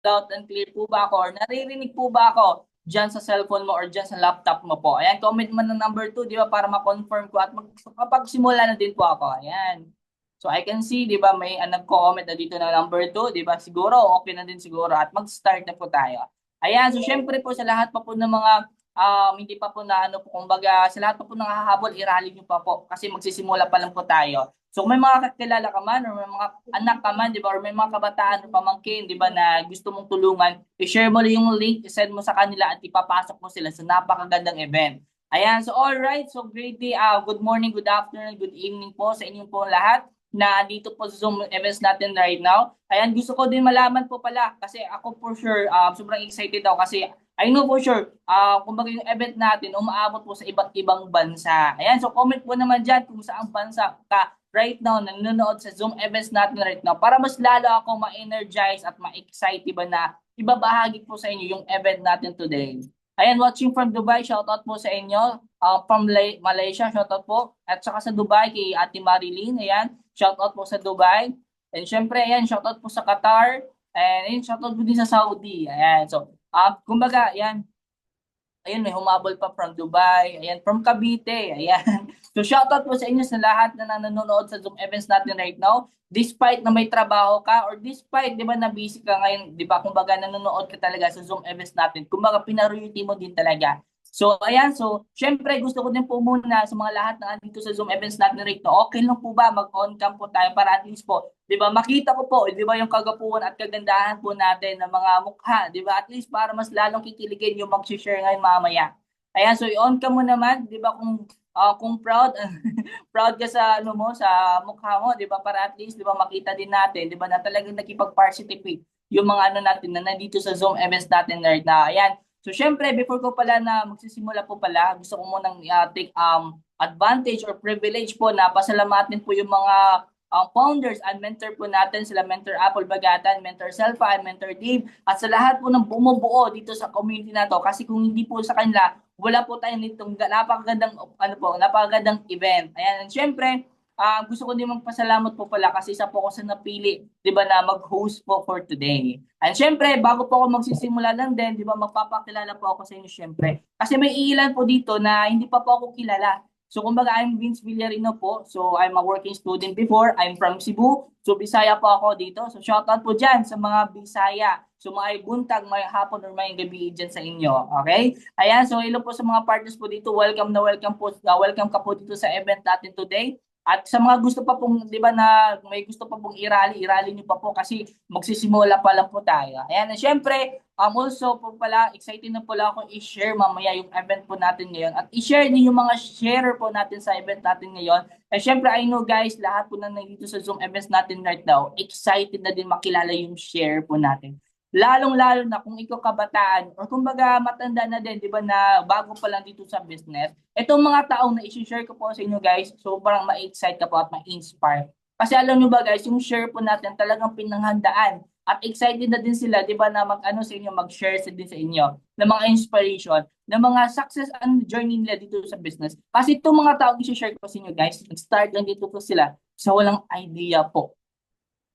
Loud and clear po ba ako or naririnig po ba ako dyan sa cellphone mo or dyan sa laptop mo po? Ayan, comment mo ng number 2, di ba, para ma-confirm ko at kapag-simula na din po ako. Ayan. So I can see, di ba, may nagko-comment na dito na number 2, di ba? Siguro, okay na din siguro at mag-start na po tayo. Ayan, so syempre po sa lahat pa po ng mga hindi pa po na ano po, kumbaga sa lahat pa po ng hahabol, irally nyo pa po kasi magsisimula pa lang po tayo. So kung may mga kakilala ka man or may mga anak ka man, di ba, or may mga kabataan or pamangkin, di ba, na gusto mong tulungan, i-share mo lang yung link, i-send mo sa kanila at ipapasok mo sila sa napakagandang event. Ayan, so all right, so great day, good morning, good afternoon, good evening po sa inyong po lahat na dito po sa Zoom events natin right now. Ayan, gusto ko din malaman po pala kasi ako for sure, sobrang excited ako kasi I know for sure, kumbaga yung event natin umaabot po sa iba't ibang bansa. Ayan, so comment po naman dyan kung saang bansa ka right now nanonood sa Zoom events natin right now para mas lalo ako ma-energize at ma-excite ba na ibabahagi po sa inyo yung event natin today. Ayan, watching from Dubai, shoutout po sa inyo. From Malaysia, shoutout po. At saka sa Dubai kay Ate Marilyn, ayan, shoutout po sa Dubai. And syempre, ayan, shoutout po sa Qatar. And ayan, shoutout po din sa Saudi. Ayan, so kumbaga, yan, ayun, may humabol pa from Dubai, ayan, from Cavite, ayan. So shoutout po sa inyo sa lahat na nanonood sa Zoom events natin right now. Despite na may trabaho ka or despite, di ba, na busy ka ngayon, di ba, kumbaga nanonood ka talaga sa Zoom events natin, kumbaga pinarity mo din talaga. So, ayan, so, syempre, gusto ko din po muna sa mga lahat na andito sa Zoom events natin rito, okay lang po ba mag-on cam po tayo para at least po, di ba, makita ko po, di ba, yung kagapuan at kagandahan po natin ng mga mukha, di ba, at least para mas lalong kikiligin yung mag-share ngayon mamaya. Ayan, so i-on ka mo naman, di ba, kung proud, proud ka sa ano mo, sa mukha mo, di ba, para at least, di ba, makita din natin, di ba, na talagang nakipag-participate yung mga ano natin na nandito sa Zoom events natin right na. Ayan, so, syempre, before ko pala na magsisimula po pala, gusto ko munang take advantage or privilege po na pasalamatin po yung mga founders and mentor po natin, sila Mentor Apple Bagatan, Mentor Selfa, and Mentor Dave, at sa lahat po ng bumubuo dito sa community na to. Kasi kung hindi po sa kanila, wala po tayo nitong napakagandang, ano po, napakagandang event. Ayan, and syempre, gusto ko din magpasalamat po pala kasi isa po ako sa napili, 'di ba, na mag-host po for today. And syempre, bago po ako magsisimula lang din, 'di ba, magpapakilala po ako sa inyo syempre. Kasi may ilan po dito na hindi pa po ako kilala. So kumbaga, I'm Vince Villarino po. So I'm a working student before. I'm from Cebu. So Bisaya po ako dito. So shoutout po dyan sa mga Bisaya. So may buntag, may hapon, or may gabi dyan sa inyo. Okay? Ayan, so hello po sa mga partners po dito. Welcome na welcome po. Welcome ka po dito sa event natin today. At sa mga gusto pa pong, di ba, na may gusto pa pong irali nyo pa po kasi magsisimula pa lang po tayo. Ayan, and syempre, also po pala, excited na po lang akong i-share mamaya yung event po natin ngayon at i-share din yung mga sharer po natin sa event natin ngayon. And syempre, I know guys, lahat po na nandito sa Zoom events natin right now, excited na din makilala yung share po natin. Lalong-lalo na kung ikaw kabataan or kumbaga matanda na din, di ba, na bago pa lang dito sa business, itong mga taong na i-share ko po sa inyo guys, sobrang ma-excite ka po at ma-inspire. Kasi alam nyo ba guys, yung share po natin talagang pinanghandaan at excited na din sila, di ba, na mag-ano sa inyo, mag-share sa din sa inyo ng mga inspiration, ng mga success and journey nila dito sa business. Kasi itong mga taong i-share ko sa inyo guys, nag-start lang dito po sila sa walang idea po.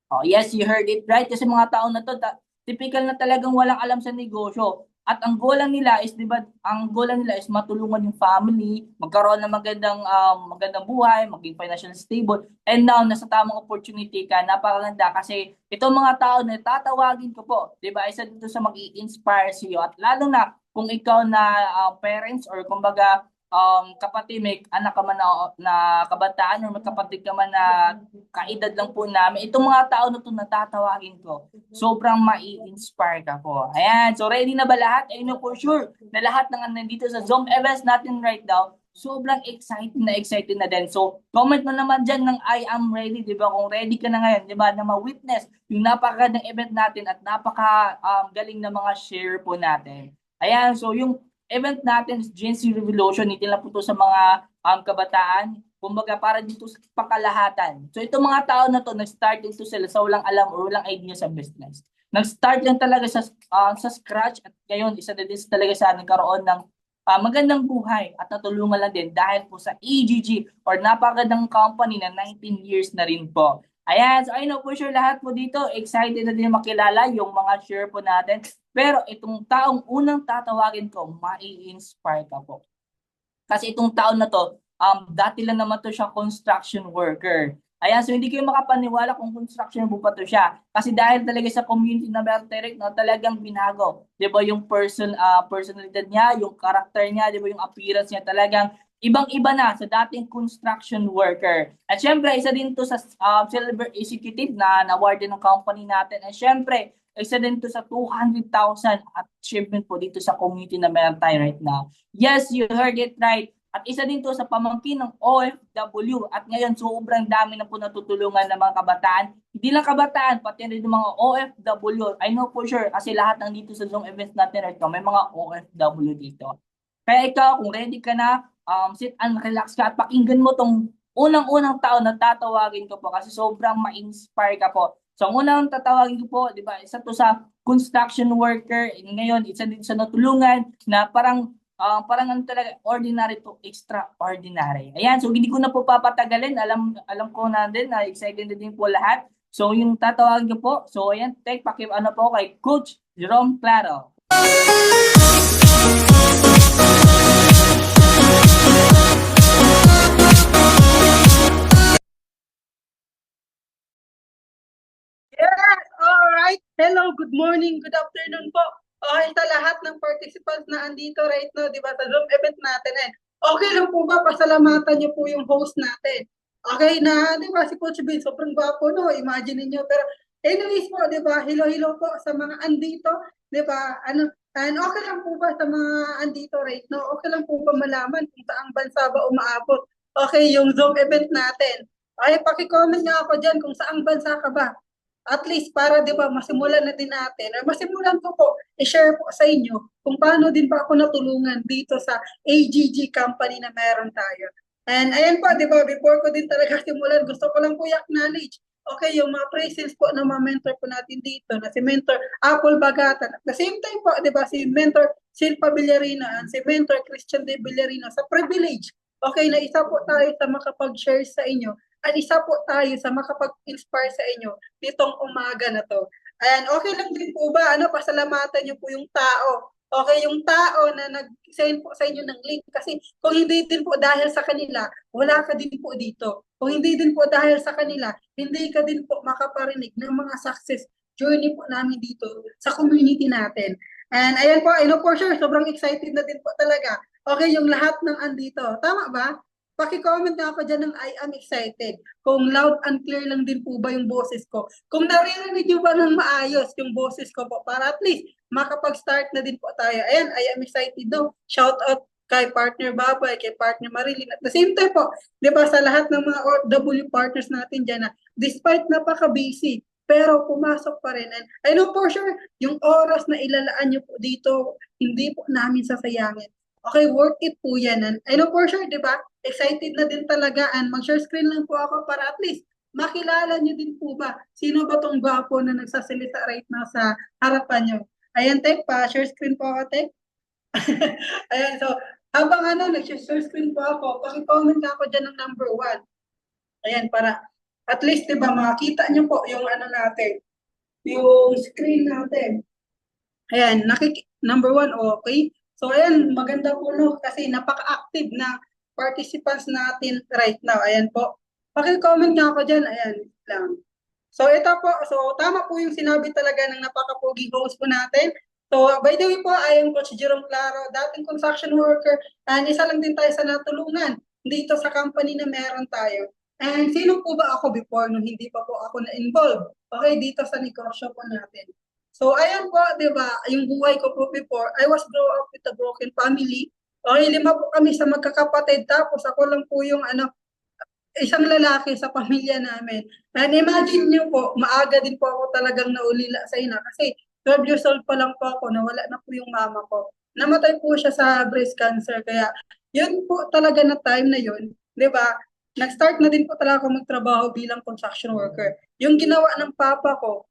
Oh, yes, you heard it right. Kasi mga tao na to, typical na talagang walang alam sa negosyo. At ang goal lang nila is, di ba, ang goal lang nila is matulungan yung family, magkaroon ng magandang buhay, maging financially stable. And now, nasa tamang opportunity ka, napakaganda kasi itong mga tao na tatawagin ko po, di ba, isa dito sa mag-i-inspire sa iyo. At lalo na kung ikaw na parents or kumbaga kapatid, may anak ka man na kabataan or may kapatid ka man na kaedad lang po namin, itong mga tao na ito natatawagin ko, sobrang mai-inspire ka po. Ayan, so ready na ba lahat? I know for sure na lahat ng nandito sa Zoom events natin right now, sobrang excited na din. So, comment mo naman dyan ng I am ready, di ba? Kung ready ka na ngayon, di ba, na ma-witness yung napakagandang event natin at galing na mga share po natin. Ayan, so yung event natin is Gen Z Revolution, hindi lang po ito sa mga kabataan, kumbaga para dito sa pakalahatan. So itong mga tao na to, nag-start dito sila sa walang alam or walang idea sa business. Nag-start lang talaga sa scratch at ngayon isa na din talaga sa nagkaroon ng magandang buhay at natulungan lang din dahil po sa EGG or napakagandang company na 19 years na rin po. Ayan, so I know po sure lahat po dito excited na din makilala yung mga share po natin. Pero itong taong unang tatawagin ko, mai-inspire ka po. Kasi itong taon na to, dati lang naman to siya construction worker. Ayan, so hindi kayo makapaniwala kung construction po pa to siya. Kasi dahil talaga sa community na meron direct, no, talagang binago. 'Di ba yung personalidad niya, yung character niya, 'di ba yung appearance niya talagang ibang-iba na sa dating construction worker. At syempre, isa din to sa silver executive na award din ng company natin. At syempre, isa din to sa 200,000 achievement po dito sa community na meron tayo right now. Yes, you heard it right. At isa din to sa pamangkin ng OFW. At ngayon, sobrang dami na po natutulungan ng mga kabataan. Hindi lang kabataan, pati rin ng mga OFW. I know for sure, kasi lahat ng dito sa Zoom events natin, right, may mga OFW dito. Kaya ikaw, kung ready ka na, sit and relax ka at pakinggan mo tong unang-unang tao na tatawagin ko po kasi sobrang ma-inspire ka po. So, ang unang tatawagin ko po, di ba, isa to sa construction worker. Ngayon, isa din sa natulungan na parang ano talaga, ordinary to extraordinary. Ayan, so hindi ko na po papatagalin. Alam ko na din na excited na din po lahat. So yung tatawagin ko po, so ayan, ano po kay Coach Jerome Claro. Yes, all right. Hello, good morning, good afternoon po. Okay, sa lahat ng participants na andito right now, di ba, sa Zoom event natin eh. Okay lang po ba, pasalamatan niyo po yung host natin. Okay na, di ba, si Coach Bill, sobrang gwapo, no? Imagine niyo. Pero anyways po, di ba, hello po sa mga andito, di ba, and okay lang po ba sa mga andito right now? Okay lang po ba malaman kung saang bansa ba umaabot? Okay, yung Zoom event natin. Ay, paki-comment nga ako dyan kung saang bansa ka ba. At least para 'di ba masimulan na din natin or masimulan ko po i-share po sa inyo kung paano din ba ako natulungan dito sa AGG company na meron tayo. And ayan po, 'di ba, before ko din talaga simulan, gusto ko lang po i-acknowledge okay, yung mga presence po ng mga mentor po natin dito na si Mentor Apple Bagatan. At the same time po, 'di ba, si Mentor Silpa Villarino and si Mentor Christian De Villarino sa privilege. Okay, na isa po tayo sa makapag-share sa inyo at isa po tayo sa makapag-inspire sa inyo nitong umaga na to. Ayan, okay lang din po ba? Pasalamatan niyo po yung tao. Okay, yung tao na nag-send po sa inyo ng link. Kasi kung hindi din po dahil sa kanila, wala ka din po dito. Kung hindi din po dahil sa kanila, hindi ka din po makaparinig ng mga success journey po namin dito sa community natin. And ayan po, I know for sure, sobrang excited na din po talaga. Okay, yung lahat ng andito. Tama ba? Paki-comment nga ako dyan ng I am excited. Kung loud and clear lang din po ba yung boses ko. Kung naririnig nyo ba ng maayos yung boses ko po para at least makapag-start na din po tayo. Ayan, I am excited do. Shout out kay partner Babay, kay partner Marilyn. At the same time po, di ba sa lahat ng mga OFW partners natin dyan na despite napaka-busy, pero pumasok pa rin. And I know for sure, yung oras na ilalaan nyo po dito, hindi po namin sasayangin. Okay, worth it po yan. And I know for sure, di ba? Excited na din talaga and mag-share screen lang po ako para at least makilala nyo din po ba sino ba tong gwapo na nagsasalita right now sa harapan nyo. Ayan, Tek, pa-share screen po ako, Tek. Ayan, so habang nag-share screen po ako, paki-comment na ako dyan ng number 1. Ayan, para at least, di ba, makita nyo po yung natin, yung screen natin. Ayan, number 1, okay. So, ayan, maganda po, no, kasi napaka-active na participants natin right now. Ayan po. Paki-comment nga ako dyan. Ayan lang. So, ito po. So, tama po yung sinabi talaga ng napaka-pogi host po natin. So, by the way po, I am Coach Jerome Claro, dating construction worker. And isa lang din tayo sa natulungan dito sa company na meron tayo. And sino po ba ako before nung hindi pa po ako na-involve? Okay, dito sa negosyo po natin. So, ayan po, di ba, yung buhay ko po before, I was grow up with a broken family. Okay, 5 po kami sa magkakapatid. Tapos ako lang po yung isang lalaki sa pamilya namin. And imagine niyo po, maaga din po ako talagang naulila sa ina. Kasi 12 years old pa lang po ako, nawala na po yung mama ko. Namatay po siya sa breast cancer. Kaya yun po talaga na time na yun, di ba? Nag-start na din po talaga ako magtrabaho bilang construction worker. Yung ginawa ng papa ko,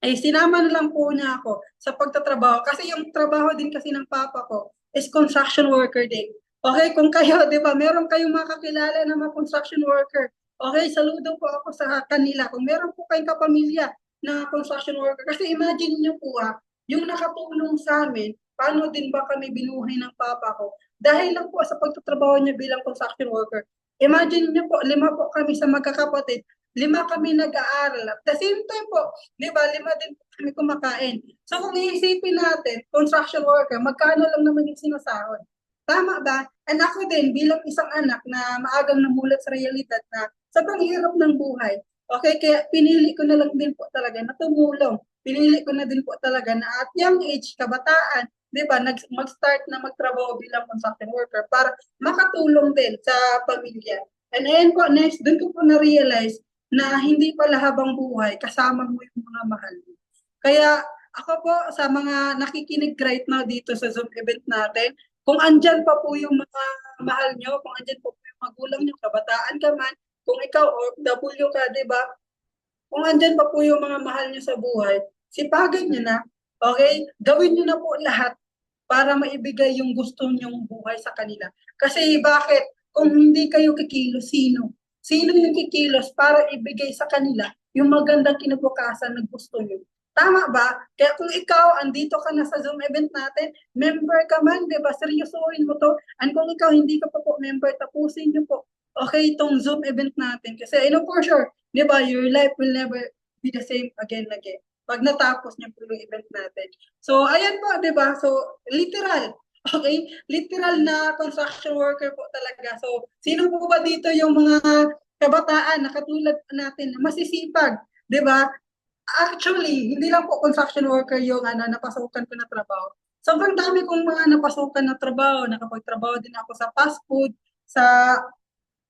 ay sinama na lang po niya ako sa pagtatrabaho. Kasi yung trabaho din kasi ng papa ko is construction worker din. Okay, kung kayo, di ba, meron kayong makakilala na mga construction worker. Okay, saludo po ako sa kanila. Kung meron po kayong kapamilya na construction worker, kasi imagine niyo po yung nakatulong sa amin, paano din ba kami binuhay ng papa ko? Dahil lang po sa pagtatrabaho niya bilang construction worker. Imagine niyo po, 5 po kami sa magkakapatid, 5 kami nag-aaral. At the same time po, di ba, 5 din po kami kumakain. So kung iisipin natin, construction worker, magkano lang naman yung sinasahod? Tama ba? And ako din, bilang isang anak na maagang namulat sa realidad na sobrang hirap ng buhay. Okay, kaya pinili ko na lang din po talaga na tumulong. Pinili ko na din po talaga na at young age, kabataan, di ba, mag-start na magtrabaho bilang construction worker para makatulong din sa pamilya. And ayan po, next, dun ko po na-realize na hindi pala habang buhay, kasama mo yung mga mahal mo. Kaya ako po, sa mga nakikinig right now dito sa Zoom event natin, kung andyan pa po yung mga mahal nyo, kung andyan po yung magulang nyo, kabataan ka man, kung ikaw OFW ka, di ba? Kung andyan pa po yung mga mahal nyo sa buhay, sipagan nyo na, okay? Gawin nyo na po lahat para maibigay yung gusto nyong buhay sa kanila. Kasi bakit? Kung hindi kayo kikilos, sino? Sino yung kikilos para ibigay sa kanila yung magandang kinabukasan na gusto nyo? Tama ba? Kaya kung ikaw, andito ka na sa Zoom event natin, member ka man, di ba? Seryosohin mo to. And kung ikaw hindi ka pa po member, tapusin nyo po. Okay, itong Zoom event natin. Kasi I know for sure, di ba, your life will never be the same again and again. Pag natapos niyo po yung event natin. So, ayan po, di ba? So, literal. Okay? Literal na construction worker po talaga. So, sino po ba dito yung mga kabataan na katulad natin na masisipag? Di ba? Actually, hindi lang po construction worker yung napasukan ko na trabaho. Sobrang dami kong mga napasukan na trabaho. Nakapagtrabaho din ako sa fast food, sa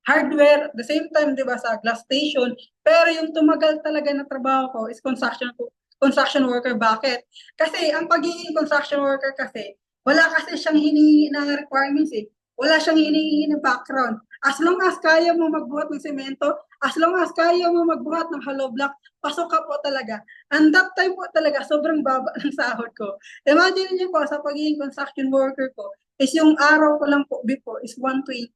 hardware, at the same time, di ba, sa glass station. Pero yung tumagal talaga na trabaho ko is construction worker. Bakit? Kasi ang pagiging construction worker kasi, wala kasi siyang hinihingi na requirements eh. Wala siyang hinihingi na background. As long as kaya mo magbuhat ng semento, as long as kaya mo magbuhat ng hollow block, pasok ka po talaga. And that time po talaga, sobrang baba ng sahod ko. Imagine niyo po, sa pagiging construction worker ko, is yung araw ko lang po before is 120.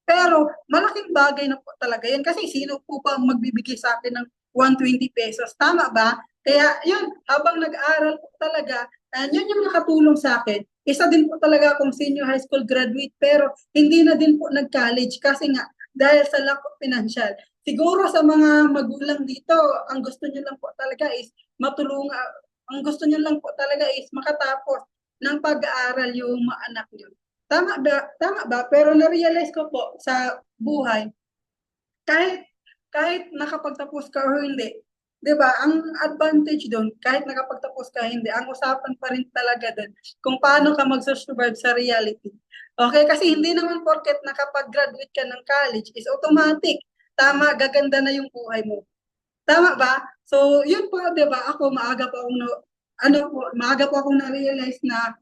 Pero malaking bagay na po talaga yan kasi sino po ba ang magbibigay sa akin ng 120 pesos? Tama ba? Kaya yun, habang nag-aaral po talaga, and yun yung nakatulong sa akin. Isa din po talaga akong senior high school graduate pero hindi na din po nag-college kasi nga dahil sa lack of financial. Siguro sa mga magulang dito, ang gusto nyo lang po talaga is matulungan, ang gusto nyo lang po talaga is makatapos ng pag-aaral yung mga anak nyo. Tama ba? Tama ba? Pero na-realize ko po sa buhay, kahit kahit nakapagtapos ka o hindi, 'di ba? Ang advantage doon, kahit nakapagtapos ka hindi, ang usapan pa rin talaga doon kung paano ka magsusurvive sa reality. Okay, kasi hindi naman porket nakapag-graduate ka ng college is automatic. Tama, gaganda na yung buhay mo. Tama ba? So, yun po, 'di ba? Ako maaga pa akong maaga pa akong na-realize na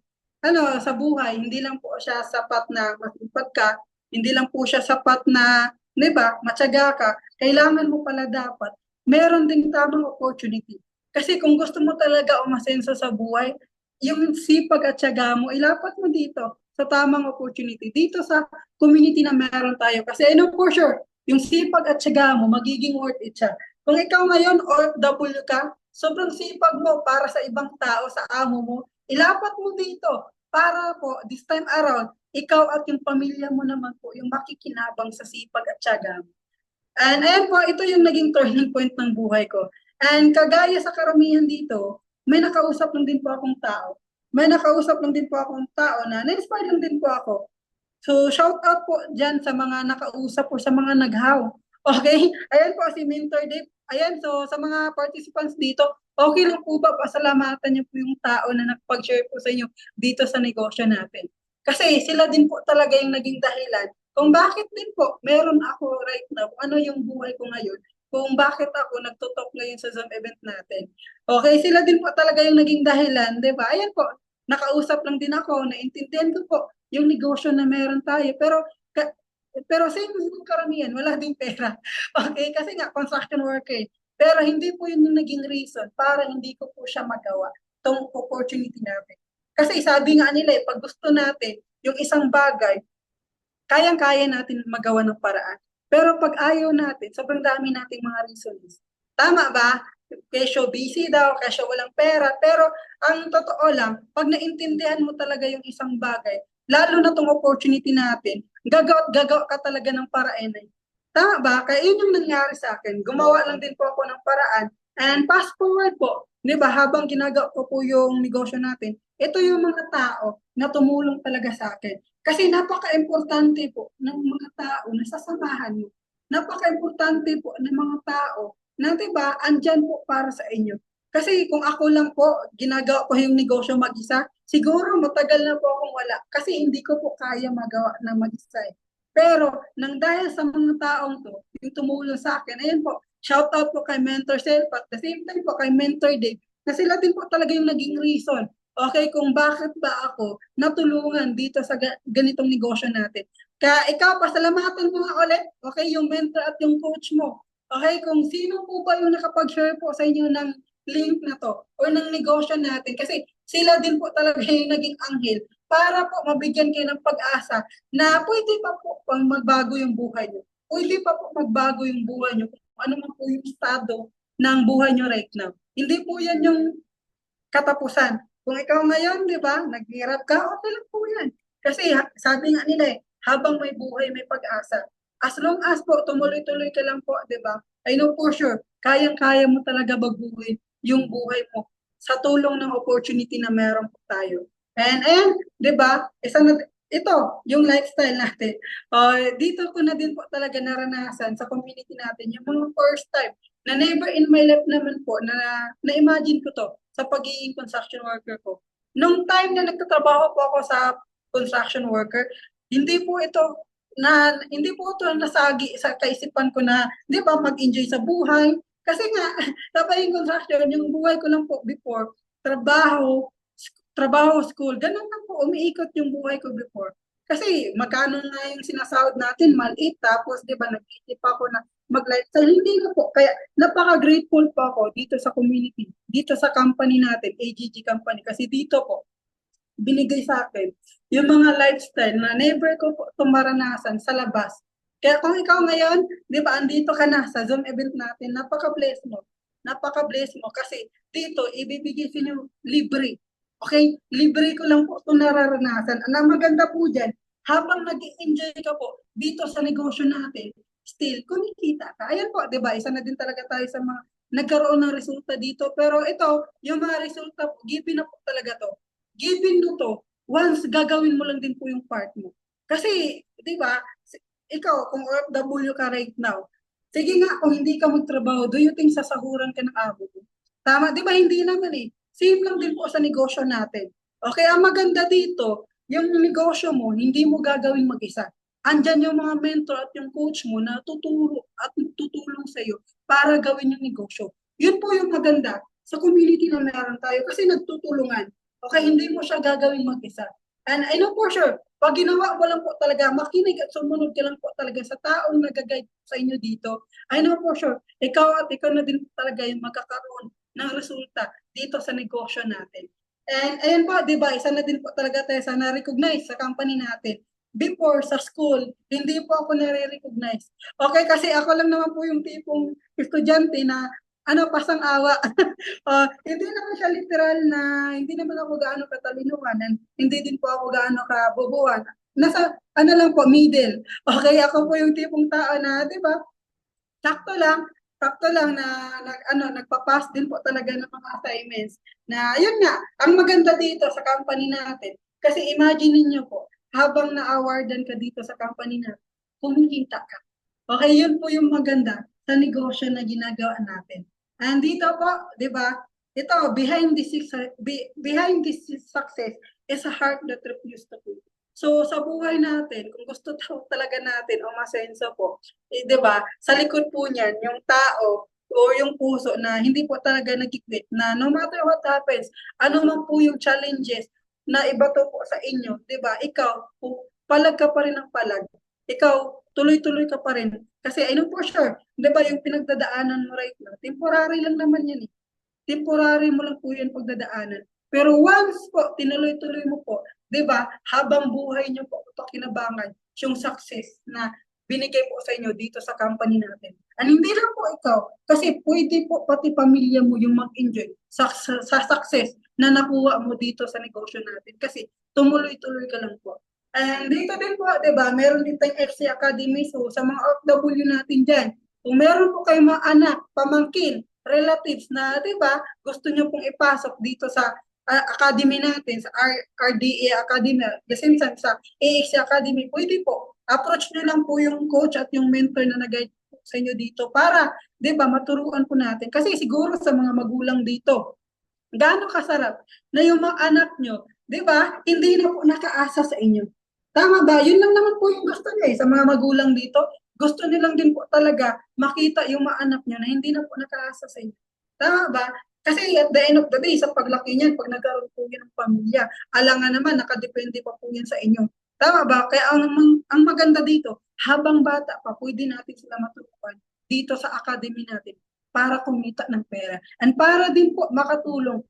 sa buhay, hindi lang po siya sapat na masipag ka, hindi lang po siya sapat na, 'di ba, matyaga ka. Kailangan mo pala dapat meron ding tamang opportunity. Kasi kung gusto mo talaga umasenso sa buhay, yung sipag at tiyaga mo, ilapat mo dito sa tamang opportunity. Dito sa community na meron tayo. Kasi I know for sure, yung sipag at tiyaga mo, magiging worth it siya. Kung ikaw ngayon OFW ka, sobrang sipag mo para sa ibang tao, sa amo mo, ilapat mo dito para po this time around, ikaw at yung pamilya mo naman po yung makikinabang sa sipag at tiyaga mo. And ayan po, ito yung naging turning point ng buhay ko. And kagaya sa karamihan dito, may nakausap lang din po akong tao. May nakausap lang din po akong tao na na-inspire lang din po ako. So, shout out po dyan sa mga nakausap o sa mga naghaw. Okay? Ayan po si Mentor Dave. Ayan, so sa mga participants dito, okay lang po ba pasalamatan niyo po yung tao na nakapag-share po sa inyo dito sa negosyo natin? Kasi sila din po talaga yung naging dahilan kung bakit din po meron ako right now, ano yung buhay ko ngayon, kung bakit ako nagtutok ngayon sa Zoom event natin. Okay, sila din po talaga yung naging dahilan, di ba? Ayan po, nakausap lang din ako, naintindihan ko po yung negosyo na meron tayo. Pero same yung karamihan, wala ding pera. Okay, kasi nga construction worker. Pero hindi po yun yung naging reason para hindi ko po siya magawa tong opportunity natin. Kasi sabi nga nila, pag gusto natin yung isang bagay, kayang-kaya natin magawa ng paraan. Pero pag ayaw natin, sobrang dami nating mga reasons. Tama ba? Kesyo busy daw, kesyo walang pera. Pero ang totoo lang, pag naintindihan mo talaga yung isang bagay, lalo na tong opportunity natin, gagawa ka talaga ng paraan. Tama ba? Kaya yun yung nangyari sa akin. Gumawa lang din po ako ng paraan. And fast forward po, di ba, habang ginagawa ko po yung negosyo natin, ito yung mga tao na tumulong talaga sa akin. Kasi napaka-importante po ng mga tao na sasamahan mo. Napaka-importante po ng mga tao na, di ba, andyan po para sa inyo. Kasi kung ako lang po, ginagawa ko yung negosyo mag-isa, siguro matagal na po akong wala. Kasi hindi ko po kaya magawa na mag-isa. Pero nang dahil sa mga taong to, yung tumulong sa akin, ayan po, shout out po kay Mentor Self at the same time po kay Mentor Dave, na sila din po talaga yung naging reason, okay, kung bakit ba ako natulungan dito sa ganitong negosyo natin. Kaya ikaw, pasalamatan mo nga ulit, okay, yung mentor at yung coach mo. Okay, kung sino po ba yung nakapag-share po sa inyo ng link na to or ng negosyo natin kasi sila din po talaga yung naging anghel para po mabigyan kayo ng pag-asa na pwede pa po pang magbago yung buhay nyo. Pwede pa po magbago yung buhay nyo kung ano man po yung estado ng buhay nyo right now. Hindi po yan yung katapusan. Kung ikaw ngayon, di ba, naghirap ka, okay lang po yan. Kasi sabi nga nila habang may buhay, may pag-asa. As long as po, tumuloy-tuloy ka lang po, di ba? I know for sure, kayang-kaya mo talaga magbuhay yung buhay mo sa tulong ng opportunity na meron po tayo. And di ba, ito, yung lifestyle natin. Dito ko na din po talaga naranasan sa community natin, yung mga first time na never in my life naman po na-imagine ko to sa pagiging construction worker ko. Nung time na nagtatrabaho po ako sa construction worker, hindi po ito nasagi sa kaisipan ko na, di ba, mag-enjoy sa buhay. Kasi nga, tapos yung construction, yung buhay ko lang po before, trabaho, school, ganun lang po, umiikot yung buhay ko before. Kasi magkano nga yung sinasahod natin, maliit, tapos di ba, nag-isip ako na mag-lifestyle, hindi na po. Kaya napaka-grateful po ako dito sa community, dito sa company natin, AGG company, kasi dito po, binigay sa akin yung mga lifestyle na never ko po tumaranasan sa labas. Kaya kung ikaw ngayon, di ba, andito ka na sa Zoom event natin, napaka-bless mo. Napaka-bless mo kasi dito, ibibigay sa inyo libre. Okay? Libre ko lang po itong nararanasan. Ang maganda po dyan, habang nag-enjoy ka po dito sa negosyo natin, still, kumikita ka. Ayan po, di ba, isa na din talaga tayo sa mga nagkaroon ng resulta dito. Pero ito, yung mga resulta, given na po talaga to. Given mo to, once gagawin mo lang din po yung part mo. Kasi, di ba, ikaw, kung OFW ka right now, sige nga, kung hindi ka magtrabaho, do you think sasahuran ka ng abo mo? Tama, di ba? Hindi naman eh. Same lang din po sa negosyo natin. Okay, ang maganda dito, yung negosyo mo, hindi mo gagawin mag-isa. Andyan yung mga mentor at yung coach mo na tuturo at tutulong sa iyo para gawin yung negosyo. Yun po yung maganda sa community na meron tayo kasi nagtutulungan. Okay, hindi mo siya gagawin mag-isa. And I know for sure, pag ginawa mo lang po talaga, makinig at sumunod ka lang po talaga sa taong nag-guide sa inyo dito, I know for sure, ikaw na din talaga yung magkakaroon ng resulta dito sa negosyo natin. And ayun po, di ba, isa na din po talaga tayo sa na-recognize sa company natin. Before, sa school, hindi po ako nare-recognize. Okay, kasi ako lang naman po yung tipong estudyante na pasang-awa. Hindi naman siya literal na, hindi naman ako gaano katalinuhan, and hindi din po ako gaano kabubuan. Nasa, lang po, middle. Okay, ako po yung tipong tao na, di ba, sakto lang na nagpa-pass din po talaga ng mga assignments. Na, yun nga, ang maganda dito sa company natin, kasi imagine niyo po, habang na-awardan ka dito sa company natin, kumikita ka. Okay, yun po yung maganda sa negosyo na ginagawa natin. And dito po, di ba, ito, behind this success is a heart that refused to quit. So, sa buhay natin, kung gusto talaga natin o masenso po, di ba, sa likod po niyan, yung tao o yung puso na hindi po talaga nag-quit, na no matter what happens, ano man po yung challenges na ibato po sa inyo, di ba, ikaw, palag ka pa rin ng palag. Ikaw, tuloy-tuloy ka pa rin. Kasi I know for sure, di ba yung pinagdadaanan mo right now, temporary lang naman yan eh. Temporary mo lang po yan pagdadaanan. Pero once po, tinuloy-tuloy mo po, di ba, habang buhay nyo po pakinabangan yung success na binigay po sa inyo dito sa company natin. And hindi lang po ikaw, kasi pwede po pati pamilya mo yung mag-enjoy sa success na nakuha mo dito sa negosyo natin. Kasi tumuloy-tuloy ka lang po. And dito din po, di ba, meron din tayong FC Academy. So, sa mga OFW natin dyan, kung meron po kayong mga anak, pamangkin, relatives na, di ba, gusto nyo pong ipasok dito sa academy natin, sa RDA Academy, the same time sa AXC Academy, pwede po. Approach nyo lang po yung coach at yung mentor na nag-guide sa inyo dito para, di ba, maturuan po natin. Kasi siguro sa mga magulang dito, gaano kasarap na yung mga anak nyo, di ba, hindi na po nakaasa sa inyo. Tama ba? Yun lang naman po yung gusto nyo sa mga magulang dito. Gusto nilang din po talaga makita yung mga anak nyo na hindi na po nakaasa sa inyo. Tama ba? Kasi at the end of the day, sa paglaki niyan, pag nagkaroon po yan ng pamilya, alangan naman, nakadepende pa po yan sa inyo. Tama ba? Kaya ang maganda dito, habang bata pa, pwede natin sila maturuan dito sa academy natin para kumita ng pera. And para din po makatulong.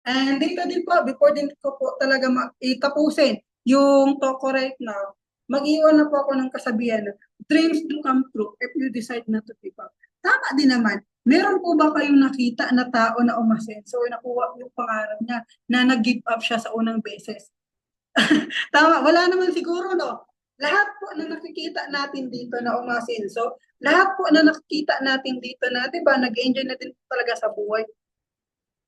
And dito din po, before din ko po talaga itapusin yung talk ko right now, mag-iwan na po ako ng kasabihan na dreams do come true if you decide not to give up. Tama din naman. Meron po ba kayong nakita na tao na umasenso o nakuha yung pangarap niya na nag-give up siya sa unang beses? Tama, wala naman siguro, no? Lahat po na nakikita natin dito na umasenso, lahat po na nakikita natin dito na, di ba, nag-enjoy na din talaga sa buhay.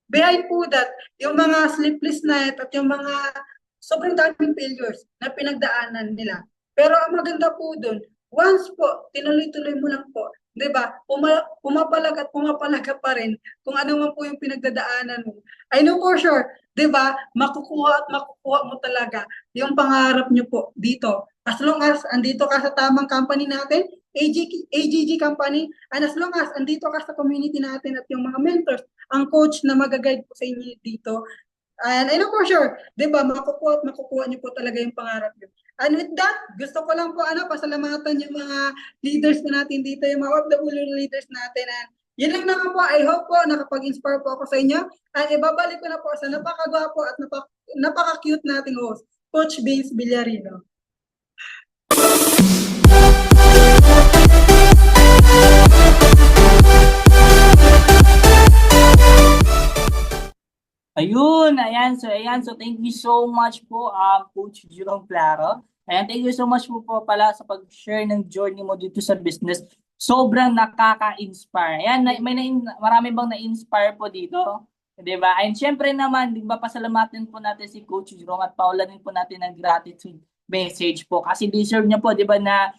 Behind po that, yung mga sleepless night at yung mga sobrang daming failures na pinagdaanan nila. Pero ang maganda po dun, once po, tinuloy-tuloy mo lang po, di ba, pumapalag at pumapalag ka pa rin kung ano man po yung pinagdadaanan mo. I know for sure, di ba, makukuha at makukuha mo talaga yung pangarap nyo po dito. As long as andito ka sa tamang company natin, AGG company, and as long as andito ka sa community natin at yung mga mentors, ang coach na mag-guide po sa inyo dito. And I know for sure, di ba, makukuha at makukuha niyo po talaga yung pangarap niyo. And with that, gusto ko lang po pasalamatan yung mga leaders po natin dito, yung mga OFW leaders natin. And yun lang naman po, I hope po nakapag-inspire po ako sa inyo. At ibabalik ko na po sa napakagwapo at napaka-cute nating host, Coach Vince Villarino. Ayun, ayan. So thank you so much po, Coach Jerome Claro. Ayan, thank you so much po pala sa pag-share ng journey mo dito sa business. Sobrang nakaka-inspire. Ayan, marami bang na-inspire po dito? 'Di ba? And syempre naman, 'di ba, pasalamatan po natin si Coach Jerome at paulanin po natin ng gratitude message po kasi deserve niya po, 'di ba, na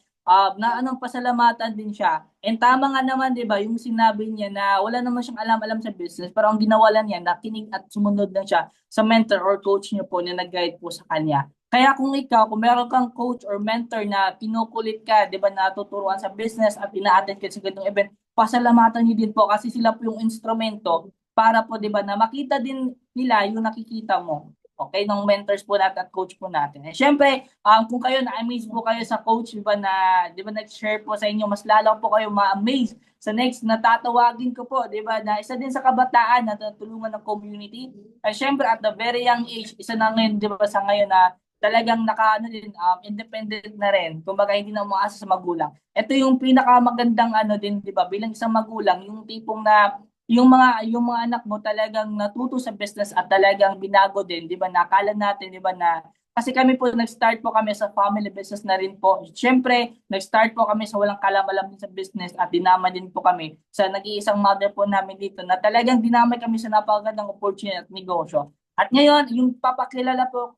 pasalamatan din siya. And tama nga naman, 'di ba, yung sinabi niya na wala naman siyang alam-alam sa business, pero ang ginawa lang niya, nakinig at sumunod lang siya sa mentor or coach niya po na nag-guide po sa kanya. Kaya kung meron kang coach or mentor na kinukulit ka, 'di ba, natuturuan sa business at ina-attend ka sa ganitong event, pasalamatan niyo din po kasi sila po yung instrumento para po, 'di ba, na makita din nila yung nakikita mo. Okay, ng mentors po natin at coach po natin. And syempre, kung kayo na-amaze po kayo sa coach, di ba, nag-share po sa inyo, mas lalo po kayo ma-amaze sa next na tatawagin ko po, di ba, na isa din sa kabataan na tulungan ng community. And syempre, at the very young age, isa na ngayon, di ba, sa ngayon na talagang independent na rin. Kumbaga, hindi na umaasa sa magulang. Ito yung pinakamagandang din, di ba, bilang isang magulang, yung tipong na yung mga anak mo talagang natuto sa business at talagang binago din, 'di ba? Nakala natin, 'di ba, na kasi kami po nag-start po kami sa family business na rin po. Siyempre, nag-start po kami sa walang kalam-alam din sa business at dinama din po kami sa nag-iisang mother po namin dito na talagang dinamay kami sa napakagandang opportunity at negosyo. At ngayon, yung papakilala ko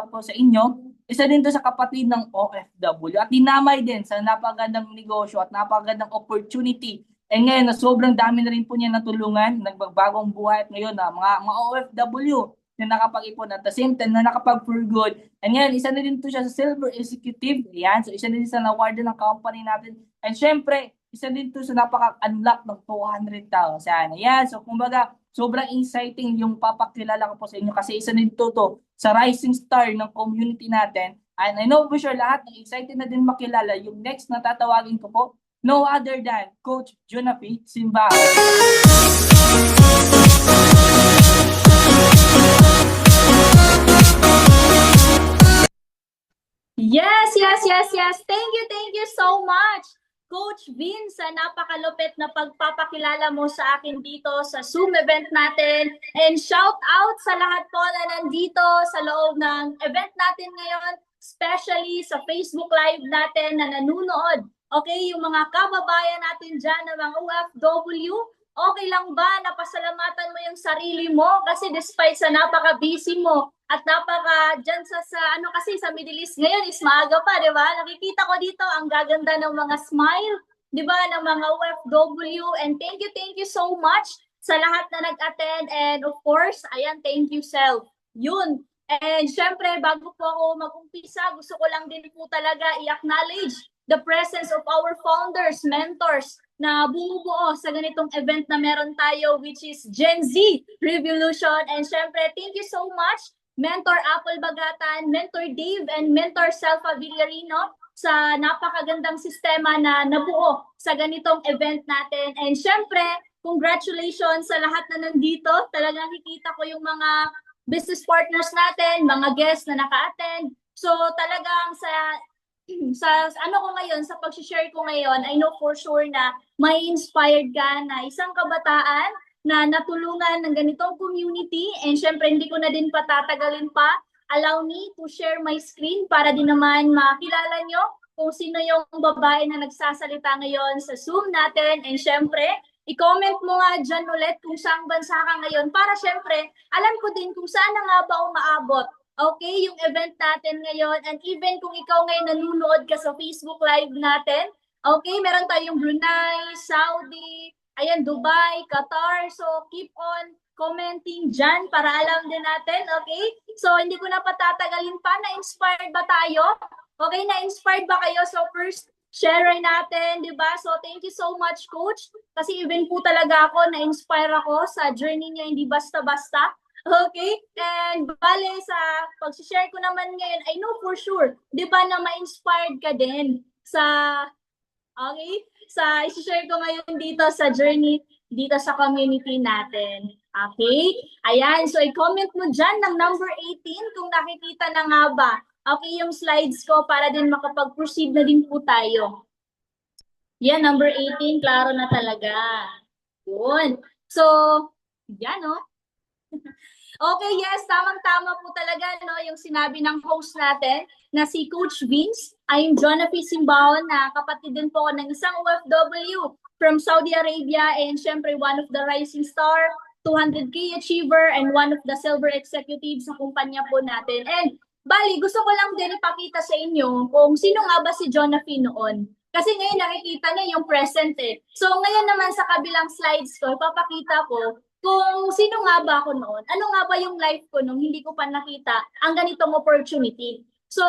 po sa inyo, isa din to sa kapatid ng OFW at dinamay din sa napakagandang negosyo at napakagandang opportunity. Ngayon, na sobrang dami na rin po niya natulungan, nagbagong buhay at ngayon na mga OFW na nakapag-ipon at the same time na nakapag-for good. And ngayon, isa na din to siya sa Silver Executive. Ayan, so isa na din sa na-award ng company natin. And syempre, isa din to sa napaka-unlock ng 200,000. Ayan, so kumbaga, sobrang exciting yung papakilala ko po sa inyo kasi isa din to sa rising star ng community natin. And I know for sure lahat ng excited na din makilala yung next na tatawagin ko po. No other than Coach Jonapi Simbao. Yes. Thank you so much, Coach Vince, sa napakalupit na pagpapakilala mo sa akin dito sa Zoom event natin. And shout out sa lahat po na nandito sa loob ng event natin ngayon, especially sa Facebook Live natin na nanonood. Okay, yung mga kababayan natin dyan ng mga OFW, okay lang ba na pasalamatan mo yung sarili mo kasi despite sa napaka-busy mo at dyan kasi sa Middle East ngayon is maaga pa, di ba? Nakikita ko dito ang gaganda ng mga smile, di ba, ng mga OFW, and thank you so much sa lahat na nag-attend, and of course, ayan, thank you self. Yun. And syempre, bago po ako mag-umpisa, gusto ko lang din po talaga i-acknowledge the presence of our founders, mentors, na bumubuo sa ganitong event na meron tayo, which is Gen Z Revolution. And syempre, thank you so much, Mentor Apple Bagatan, Mentor Dave, and Mentor Selfa Villarino sa napakagandang sistema na nabuo sa ganitong event natin. And syempre, congratulations sa lahat na nandito. Talagang nakikita ko yung mga business partners natin, mga guests na naka-attend. So talagang sa pag-share ko ngayon, I know for sure na may inspired ka na isang kabataan na natulungan ng ganitong community, and syempre hindi ko na din patatagalin pa. Allow me to share my screen para din naman makilala nyo kung sino yung babae na nagsasalita ngayon sa Zoom natin, and syempre i-comment mo nga dyan ulit kung saang bansa ka ngayon para syempre alam ko din kung saan na nga ba umaabot. Okay, yung event natin ngayon, and even kung ikaw ngayon nanonood ka sa Facebook Live natin, okay, meron tayong Brunei, Saudi, ayan, Dubai, Qatar. So, keep on commenting dyan para alam din natin, okay? So, hindi ko na patatagalin pa. Na-inspired ba tayo? Okay, na-inspired ba kayo? So, first, share natin, di ba? So, thank you so much, Coach. Kasi even po talaga ako, na-inspire ako sa journey niya, hindi basta-basta. Okay? And bale, sa pag-share ko naman ngayon, I know for sure, di ba na ma-inspired ka din sa, okay? Sa i-share ko ngayon dito sa journey, dito sa community natin. Okay? Ayan, so i-comment mo dyan ng number 18 kung nakikita na nga ba. Okay, yung slides ko para din makapag-proceed na din po tayo. Yan, number 18, klaro na talaga. Yun. So, yan, no? Okay, yes, tamang-tama po talaga, no, yung sinabi ng host natin na si Coach Vince. I'm Jonafi Simbaon, na kapatid din po ng isang OFW from Saudi Arabia, and syempre one of the rising star, 200K achiever, and one of the silver executives sa kumpanya po natin. And bali, gusto ko lang din ipakita sa inyo kung sino nga ba si Jonafi noon. Kasi ngayon nakikita niya yung present eh. So ngayon naman sa kabilang slides ko, ipapakita ko kung sino nga ba ako noon, ano nga ba yung life ko nung hindi ko pa nakita ang ganitong opportunity. So,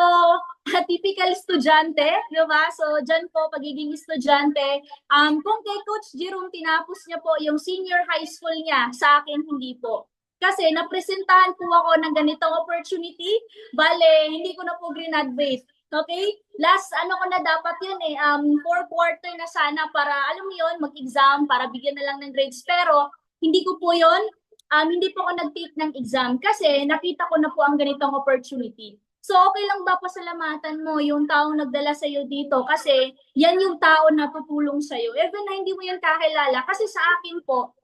typical estudyante, di ba? So, dyan po, pagiging estudyante. Kung kay Coach Jerome, tinapos niya po yung senior high school niya, sa akin hindi po. Kasi napresentahan po ako ng ganitong opportunity, bale, hindi ko na po graduate. Okay? Last, ko na dapat yun eh, 4th quarter na sana para, alam mo yun, mag-exam, para bigyan na lang ng grades. Pero, hindi ko po yun, hindi po ako nag-take ng exam kasi nakita ko na po ang ganitong opportunity. So, okay lang ba pasalamatan mo yung taong nagdala sa'yo dito kasi yan yung tao na tutulong sa'yo. Even na hindi mo yan kakilala kasi sa akin po,